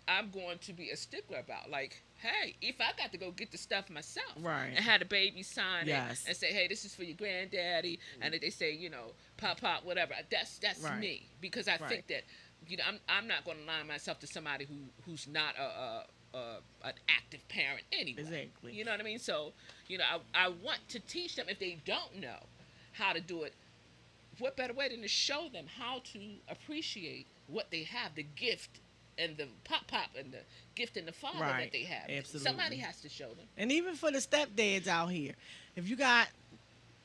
I'm going to be a stickler about. Like, hey, if I got to go get the stuff myself Right. and had a baby sign Yes. it and say, hey, this is for your granddaddy, and if they say, pop, whatever, that's Right. me. Because I Right. think that, I'm not going to line myself to somebody who's not an active parent anyway. Exactly. You know what I mean? So, I want to teach them, if they don't know how to do it, what better way than to show them how to appreciate what they have, the gift and the pop and the gift and the father Right. that they have. Absolutely. Somebody has to show them. And even for the stepdads out here, if you got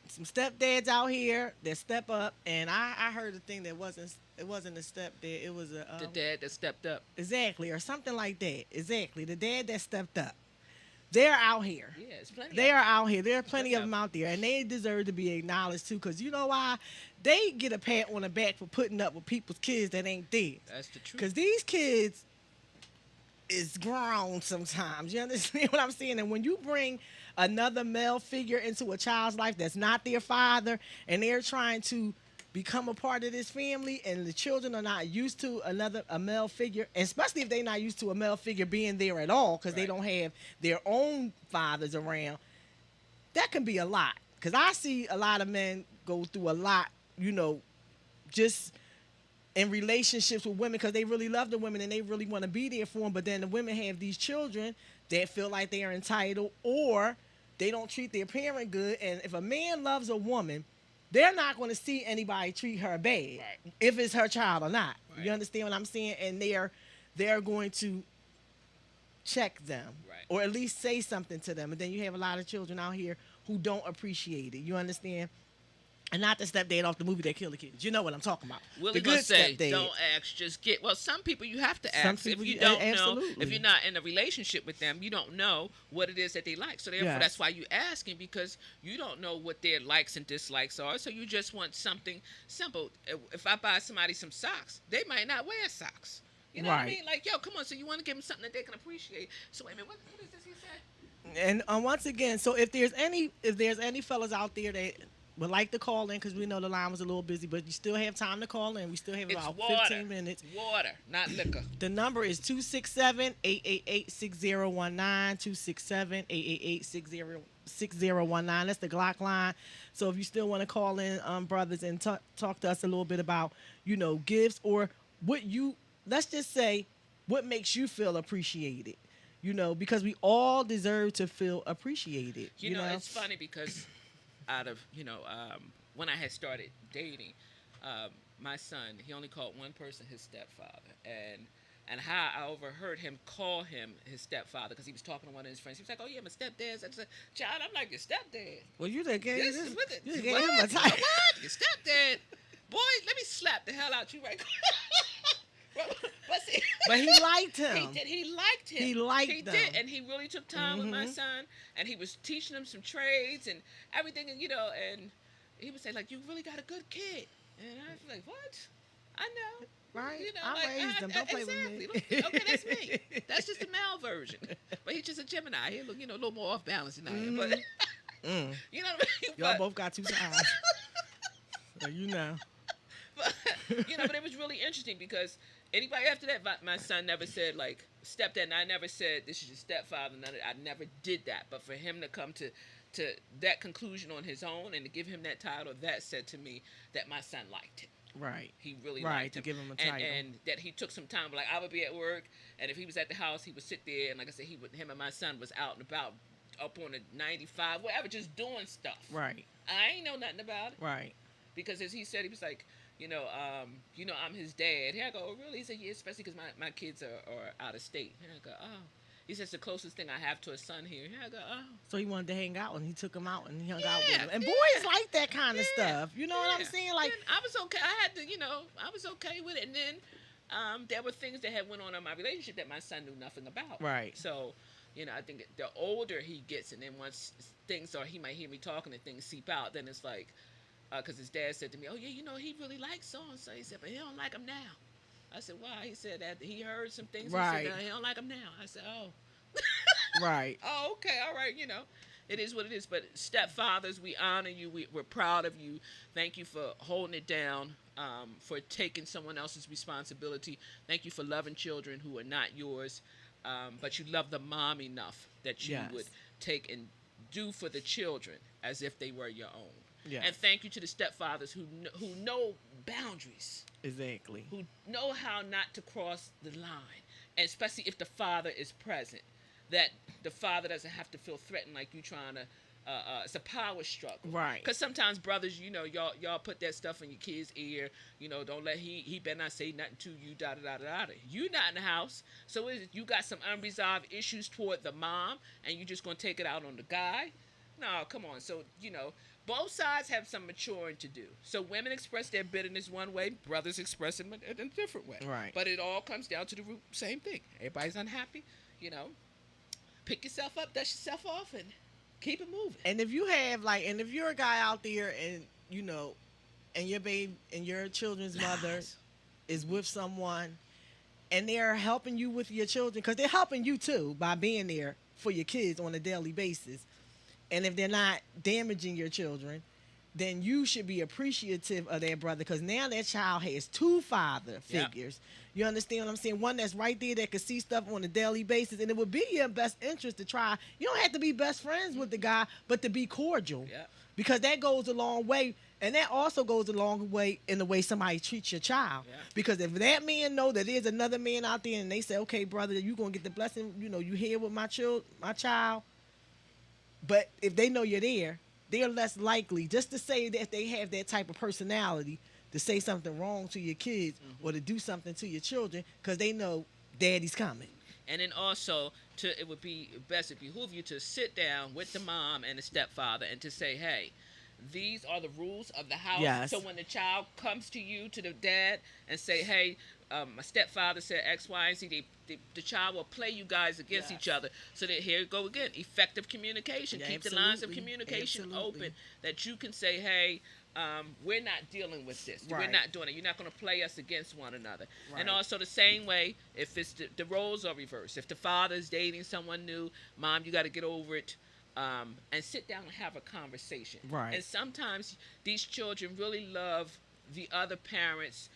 some stepdads out here that step up, and I heard a thing that it wasn't a stepdad, it was a The dad that stepped up. exactly, or something like that. Exactly, the dad that stepped up. They're out here. Yeah, it's plenty. They of are out here. There are plenty Yeah. of them out there, and they deserve to be acknowledged too. Cause you know why? They get a pat on the back for putting up with people's kids that ain't theirs. That's the truth. Cause these kids is grown sometimes. You understand what I'm saying? And when you bring another male figure into a child's life that's not their father, and they're trying to become a part of this family, and the children are not used to a male figure, and especially if they're not used to a male figure being there at all, because they Right. don't have their own fathers around, that can be a lot. Because I see a lot of men go through a lot, just in relationships with women, because they really love the women and they really want to be there for them. But then the women have these children that feel like they are entitled, or they don't treat their parent good. And if a man loves a woman, they're not going to see anybody treat her bad, Right. if it's her child or not. Right. You understand what I'm saying? And they're going to check them, Right. or at least say something to them. And then you have a lot of children out here who don't appreciate it. You understand? And not the stepdad off the movie that killed the kids. You know what I'm talking about. Willie the gonna good say, stepdad. don't ask, just get. Well, some people you have to Some ask. people If you you- don't know, absolutely. if you're not in a relationship with them, you don't know what it is that they like. So therefore, Yes. that's why you asking, because you don't know what their likes and dislikes are. So you just want something simple. If I buy somebody some socks, they might not wear socks. You know what I Right. mean? Like, yo, come on. So you want to give them something that they can appreciate. So wait a minute, what is this he said? And once again, so if there's any fellas out there that would like to call in, because we know the line was a little busy, but you still have time to call in. We still have It's about water. 15 minutes. Water, not liquor. The number is 267-888-6019, 267-888-6019. That's the Glock line. So if you still want to call in, brothers, and talk to us a little bit about, gifts, or let's just say, what makes you feel appreciated, because we all deserve to feel appreciated. You know, it's funny because out of, when I had started dating, my son, he only called one person his stepfather. And how I overheard him call him his stepfather, because he was talking to one of his friends. He was like, oh, yeah, my stepdad. I said, child, I'm like, your stepdad. Well, you done gave This this, is with it. you done What? gave him a title. What? Your stepdad? Boy, let me slap the hell out you right quick. But see, But he liked him. He did. He liked him. He liked He them. did, and he really took time with my Mhm. son, and he was teaching him some trades and everything, and and he would say, like, you really got a good kid, and I was like, what? I know. Right? You know, I like, raised him. Don't play with exactly. me. Okay, that's me. That's just the male version. But he's just a Gemini. He look, a little more off balance than I am. But Mm. you know what I mean? Y'all But- both got two sides. So you know. but but it was really interesting because anybody after that, my son never said like stepdad, and I never said this is your stepfather. I never did that. But for him to come to that conclusion on his own and to give him that title, that said to me that my son liked him. Right. He really Right, liked to him. give him a and, title. and that he took some time. Like I would be at work, and if he was at the house, he would sit there, and like I said, him and my son was out and about, up on the 95, whatever, just doing stuff. Right. I ain't know nothing about it. Right. Because as he said, he was like, I'm his dad. Here I go, oh, really? He said, yeah, especially because my kids are out of state. Here I go, oh. He said, it's the closest thing I have to a son here. Here I go, oh. So he wanted to hang out, and he took him out, and he hung out with him. And boys like that kind of stuff. You know what I'm saying? Like, and I was okay. I had to, I was okay with it. And then there were things that had went on in my relationship that my son knew nothing about. Right. So, I think the older he gets, and then once he might hear me talking and things seep out, then it's like, because his dad said to me, oh, yeah, he really likes so-and-so. He said, but he don't like him now. I said, why? He said that he heard some things. Right. He said, he don't like him now. I said, oh. Right. Oh, okay, all right, It is what it is. But stepfathers, we honor you. We're proud of you. Thank you for holding it down, for taking someone else's responsibility. Thank you for loving children who are not yours, but you love the mom enough that you would take and do for the children as if they were your own. Yes. And thank you to the stepfathers who know boundaries. Exactly. Who know how not to cross the line, and especially if the father is present, that the father doesn't have to feel threatened like you trying to. It's a power struggle, right? Because sometimes brothers, y'all put that stuff in your kid's ear. Don't let he better not say nothing to you. Da da da da da. You not in the house, so you got some unresolved issues toward the mom, and you just gonna take it out on the guy. No, come on. So both sides have some maturing to do. So women express their bitterness one way, brothers express it in a different way. Right. But it all comes down to the root, same thing. Everybody's unhappy, Pick yourself up, dust yourself off, and keep it moving. And if you have and if you're a guy out there and and your babe and your children's mother is with someone, and they're helping you with your children, because they're helping you too by being there for your kids on a daily basis. And if they're not damaging your children, then you should be appreciative of their brother, because now that child has two father figures. You understand what I'm saying? One that's right there that can see stuff on a daily basis, and it would be your best interest to try. You don't have to be best friends with the guy, but to be cordial, because that goes a long way. And that also goes a long way in the way somebody treats your child. Yeah. Because if that man know that there's another man out there, and they say, okay, brother, you're going to get the blessing, you here with my child. But if they know you're there, they're less likely, just to say that they have that type of personality, to say something wrong to your kids or to do something to your children, because they know daddy's coming. And then also, it would be best if you behoove you to sit down with the mom and the stepfather and to say, hey, these are the rules of the house. Yes. So when the child comes to you, to the dad, and say, hey, my stepfather said X, Y, and Z, the child will play you guys against each other. So that here you go again, effective communication. Yeah, keep absolutely. the lines of communication open, that you can say, hey, we're not dealing with this. Right. We're not doing it. You're not going to play us against one another. Right. And also the same way, if it's the roles are reversed. If the father's dating someone new, mom, you got to get over it. And sit down and have a conversation. Right. And sometimes these children really love the other parent's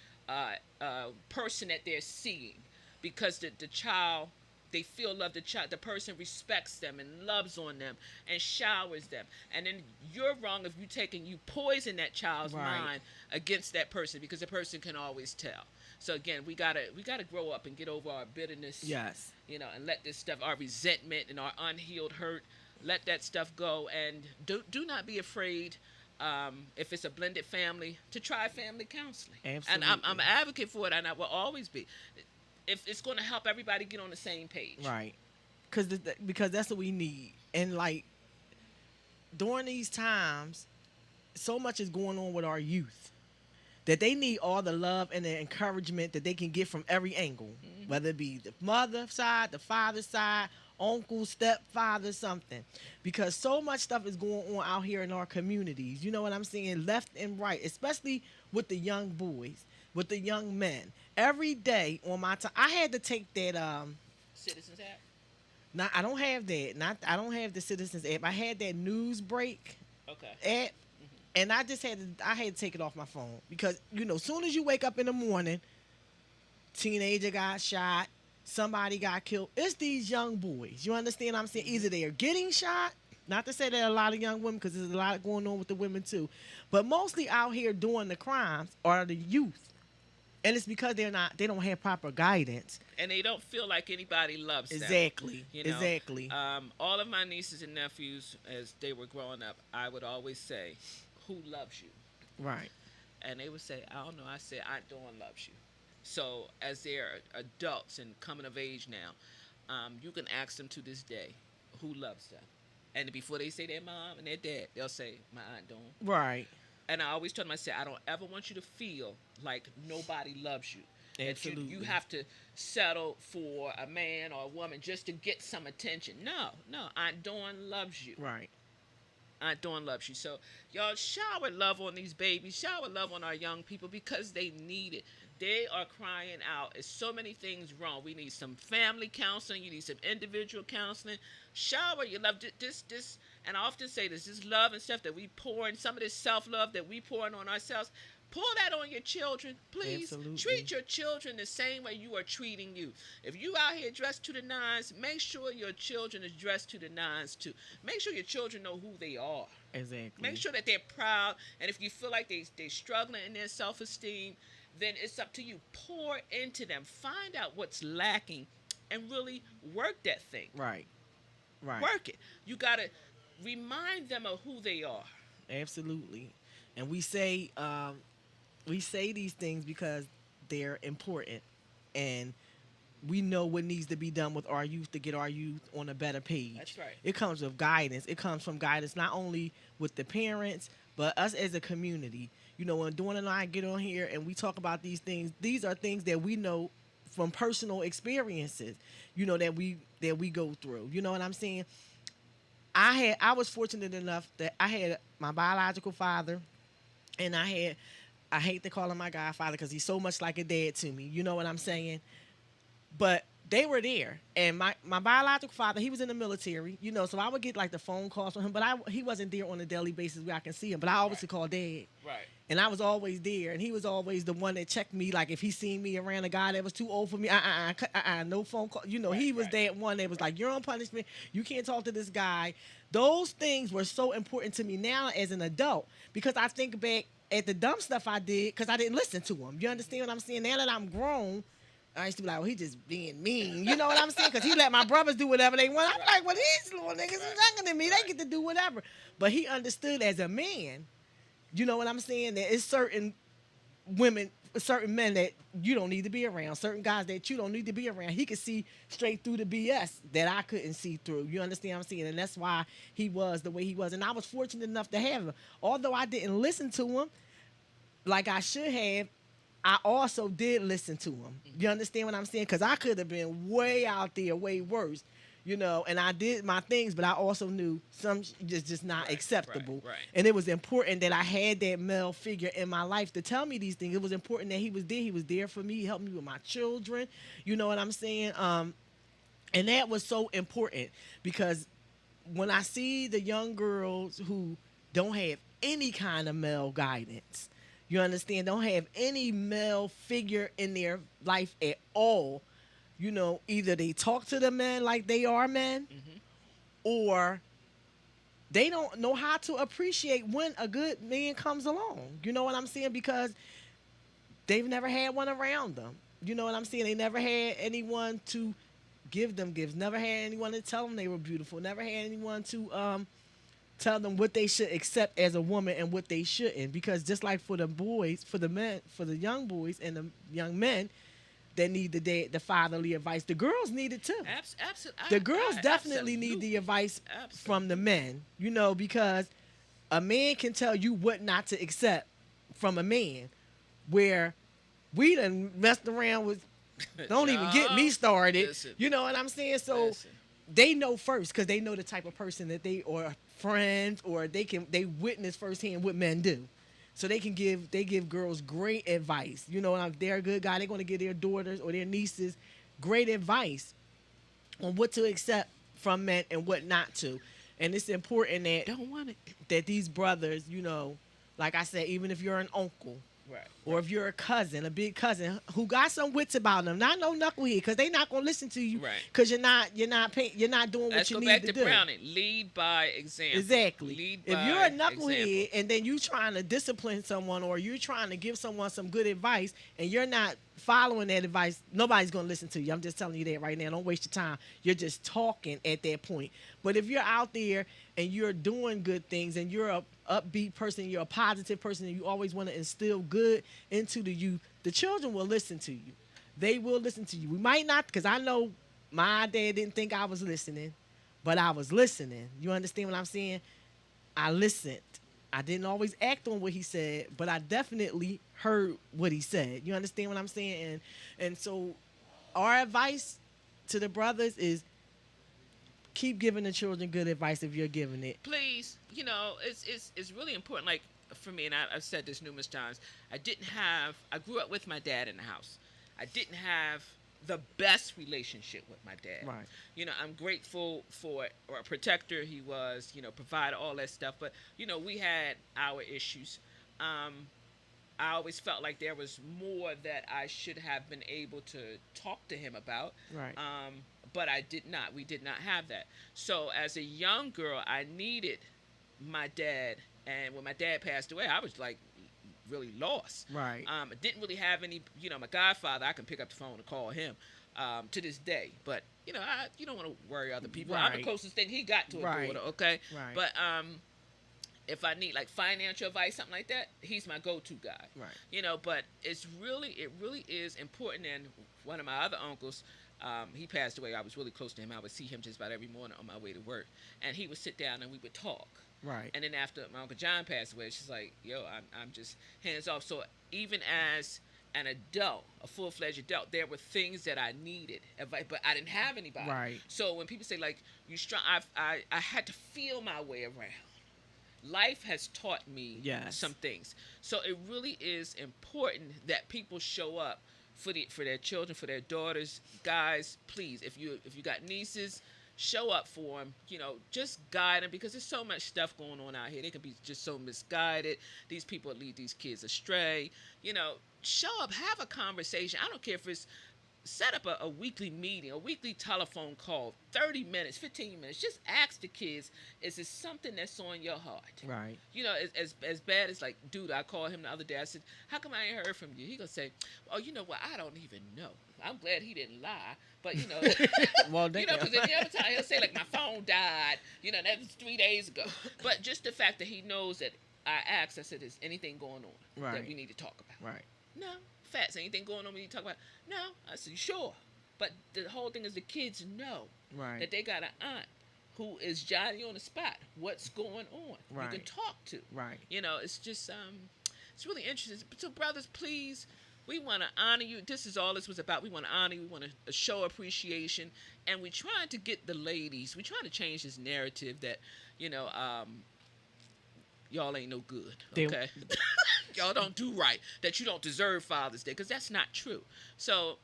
person that they're seeing, because the child, they feel love. The person respects them and loves on them and showers them. And then you're wrong if you poison that child's mind against that person, because the person can always tell. So again, we gotta grow up and get over our bitterness. Yes. And let this stuff, our resentment and our unhealed hurt, let that stuff go. And do not be afraid, if it's a blended family, to try family counseling. Absolutely. And I'm an advocate for it, and I will always be. If it's going to help everybody get on the same page. Right. Because that's what we need. And during these times, so much is going on with our youth that they need all the love and the encouragement that they can get from every angle, whether it be the mother side, the father side, uncle, stepfather, something. Because so much stuff is going on out here in our communities. You know what I'm saying? Left and right, especially with the young boys, with the young men. Every day on my time, I had to take that Citizens app? Now I don't have that. I don't have the Citizens app. I had that News Break app, and I had to take it off my phone, because soon as you wake up in the morning, teenager got shot, somebody got killed. It's these young boys. You understand what I'm saying? Either they are getting shot, Not to say that a lot of young women, because there's a lot going on with the women too, but mostly out here doing the crimes are the youth, and it's because they don't have proper guidance. And they don't feel like anybody loves them. Exactly. You know? Exactly. All of my nieces and nephews, as they were growing up, I would always say, "Who loves you?" Right. And they would say, "I don't know." I said, "Aunt Dawn loves you." So as they're adults and coming of age now, you can ask them to this day, who loves them? And before they say their mom and their dad, they'll say, my Aunt Dawn. Right. And I always tell them, I say, I don't ever want you to feel like nobody loves you. Absolutely. That you have to settle for a man or a woman just to get some attention. No. Aunt Dawn loves you. Right. Aunt Dawn loves you. So, y'all, shower love on these babies. Shower love on our young people because they need it. They are crying out. There's so many things wrong. We need some family counseling. You need some individual counseling. Shower your love. This, and I often say this love and stuff that we pour in, some of this self-love that we pour in on ourselves, pour that on your children. Please. Absolutely. Treat your children the same way you are treating you. If you out here dressed to the nines, make sure your children is dressed to the nines too. Make sure your children know who they are. Exactly. Make sure that they're proud. And if you feel like they're struggling in their self-esteem, then it's up to you. Pour into them. Find out what's lacking and really work that thing. Right. Work it. You got to remind them of who they are. Absolutely. And we say these things because they're important, and we know what needs to be done with our youth to get our youth on a better page. That's right. It comes with guidance. It comes from guidance not only with the parents, but us as a community. You know, when Dawn and I get on here and we talk about these things, these are things that we know from personal experiences, you know, that we go through. You know what I'm saying? I was fortunate enough that I had my biological father, and I hate to call him my godfather because he's so much like a dad to me. You know what I'm saying? But they were there. And my biological father, he was in the military, you know, so I would get like the phone calls from him, but he wasn't there on a daily basis where I can see him. But I always would call Dad. Right. And I was always there, and he was always the one that checked me. Like if he seen me around a guy that was too old for me, no phone call. You know, he was that one that was like, you're on punishment. You can't talk to this guy. Those things were so important to me now as an adult because I think back at the dumb stuff I did because I didn't listen to him. You understand what I'm saying? Now that I'm grown, I used to be like, he just being mean. You know what I'm saying? Because he let my brothers do whatever they want. I'm like, well, these little niggas are younger than me. They get to do whatever. But he understood as a man, you know what I'm saying, that it's certain women, certain men that you don't need to be around, certain guys that you don't need to be around. He could see straight through the BS that I couldn't see through. You understand what I'm saying? And that's why he was the way he was. And I was fortunate enough to have him. Although I didn't listen to him like I should have, I also did listen to him. You understand what I'm saying? Because I could have been way out there, way worse. You know, and I did my things, but I also knew some just not acceptable. Right. And it was important that I had that male figure in my life to tell me these things. It was important that he was there. He was there for me. He helped me with my children. You know what I'm saying? And that was so important because when I see the young girls who don't have any kind of male guidance, you understand, don't have any male figure in their life at all, you know, either they talk to the men like they are men, or they don't know how to appreciate when a good man comes along. You know what I'm saying? Because they've never had one around them. You know what I'm saying? They never had anyone to give them gifts. Never had anyone to tell them they were beautiful. Never had anyone to tell them what they should accept as a woman and what they shouldn't. Because just like for the boys, for the men, for the young boys and the young men, they need the fatherly advice. The girls need it too. Absolutely. The girls definitely need the advice from the men, you know, because a man can tell you what not to accept from a man, where we done messed around with, don't even get me started. Listen. You know what I'm saying? So they know first because they know the type of person that they or friends, or they witness firsthand what men do. So they give girls great advice. You know, if they're a good guy, they're going to give their daughters or their nieces great advice on what to accept from men and what not to. And it's important that these brothers, you know, like I said, even if you're an uncle, Right. Or if you're a cousin, a big cousin who got some wits about them, not no knucklehead, because they not gonna listen to you, Right. because you're not doing what Let's you go need back to to do. Browning. Lead by example. Exactly. Lead If by you're a knucklehead example. and then you trying to discipline someone or you're trying to give someone some good advice and you're not following that advice, nobody's gonna listen to you. I'm just telling you that right now. Don't waste your time. You're just talking at that point. But if you're out there and you're doing good things and you're a upbeat person, you're a positive person, and you always want to instill good into the youth, the children will listen to you. They will listen to you. We might not, because I know my dad didn't think I was listening, but I was listening. You understand what I'm saying? I listened. I didn't always act on what he said, but I definitely heard what he said. You understand what I'm saying? And so our advice to the brothers is keep giving the children good advice if you're giving it. Please, it's really important. Like for me, and I've said this numerous times. I grew up with my dad in the house. I didn't have the best relationship with my dad. Right. I'm grateful for a protector he was, provide all that stuff. But, we had our issues. I always felt like there was more that I should have been able to talk to him about. Right. But I did not. We did not have that. So as a young girl, I needed my dad. And when my dad passed away, I was like really lost. Right. I didn't really have any, my godfather, I can pick up the phone and call him to this day. But, you don't want to worry other people. I'm the Right. closest thing he got to a Right. daughter, okay? Right. But if I need like financial advice, something like that, he's my go-to guy. Right. But it really is important. And one of my other uncles, he passed away. I was really close to him. I would see him just about every morning on my way to work. And he would sit down and we would talk. Right. And then after my Uncle John passed away, she's like, yo, I'm just hands off. So even as an adult, a full-fledged adult, there were things that I needed, but I didn't have anybody. Right. So when people say, like, you strong, I had to feel my way around. Life has taught me some things. So it really is important that people show up for their children, for their daughters. Guys, please, if you got nieces, show up for them, just guide them, because there's so much stuff going on out here. They can be just so misguided. These people lead these kids astray. Show up, have a conversation. I don't care if it's set up a weekly meeting, a weekly telephone call, 30 minutes, 15 minutes. Just ask the kids, is it something that's on your heart? Right. As bad as, like, dude, I called him the other day. I said, how come I ain't heard from you? He gonna say, oh, you know what? I don't even know. I'm glad he didn't lie. But, well, because any other time he'll say, like, my phone died. That was 3 days ago. But just the fact that he knows that I asked, I said, is anything going on that we need to talk about? Right. No. Facts. Anything going on we need to talk about? No. I said, sure. But the whole thing is the kids know that they got an aunt who is Johnny on the spot. What's going on? Right. You can talk to. Right. It's just, it's really interesting. So, brothers, please, we want to honor you. This is all this was about. We want to honor you. We want to show appreciation. And we're trying to get the ladies, we're trying to change this narrative that, y'all ain't no good, okay? Y'all don't do right, that you don't deserve Father's Day, because that's not true. So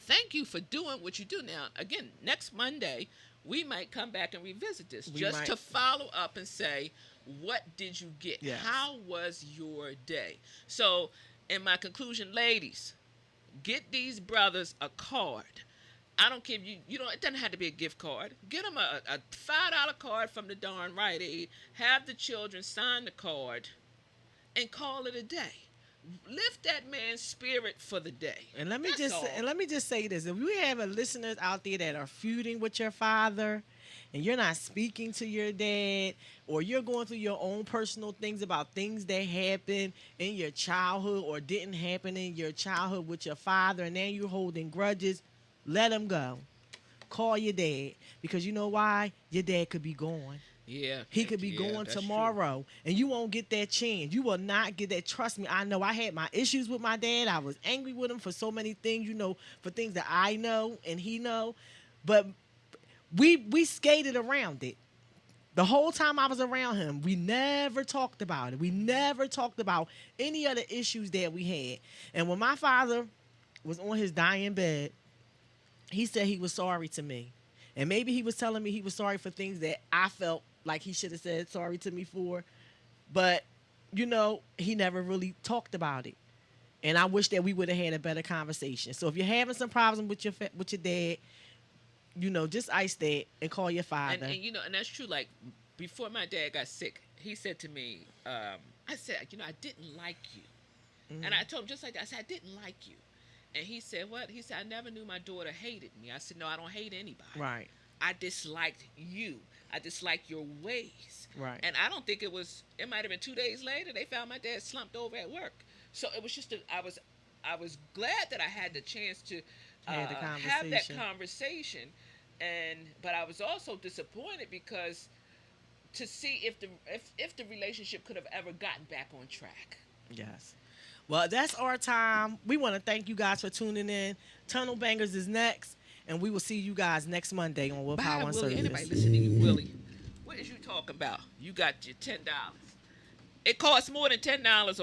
thank you for doing what you do. Now, again, next Monday, we might come back and revisit this to follow up and say, what did you get? Yes. How was your day? So in my conclusion, ladies, get these brothers a card. I don't care if it doesn't have to be a gift card. Get them a $5 card from the darn Rite Aid. Have the children sign the card and call it a day. Lift that man's spirit for the day. And let me just say this: if we have listeners out there that are feuding with your father, and you're not speaking to your dad, or you're going through your own personal things about things that happened in your childhood or didn't happen in your childhood with your father, and now you're holding grudges, let him go. Call your dad, because you know why? Your dad could be gone. Yeah. He could be going tomorrow, true. And you won't get that chance. You will not get that. Trust me, I know I had my issues with my dad. I was angry with him for so many things, for things that I know and he know. But we skated around it. The whole time I was around him, we never talked about it. We never talked about any of the issues that we had. And when my father was on his dying bed, he said he was sorry to me. And maybe he was telling me he was sorry for things that I felt like he should have said sorry to me for. But he never really talked about it. And I wish that we would have had a better conversation. So if you're having some problems with your dad, just ice that and call your father. And that's true. Like before my dad got sick, he said to me, I said, I didn't like you. And I told him just like that. I said, I didn't like you. And he said, what? He said, I never knew my daughter hated me. I said, no, I don't hate anybody. Right. I disliked you. I disliked your ways. Right. And I don't think it might have been 2 days later, they found my dad slumped over at work. So it was just, I was glad that I had the chance to have that conversation. But I was also disappointed because to see if the relationship could have ever gotten back on track. Yes. Well, that's our time. We want to thank you guys for tuning in. Tunnel Bangers is next, and we will see you guys next Monday on WillPower UnSurfaced. Anybody listening to you, Willie? What is you talking about? You got your $10. It costs more than $10 over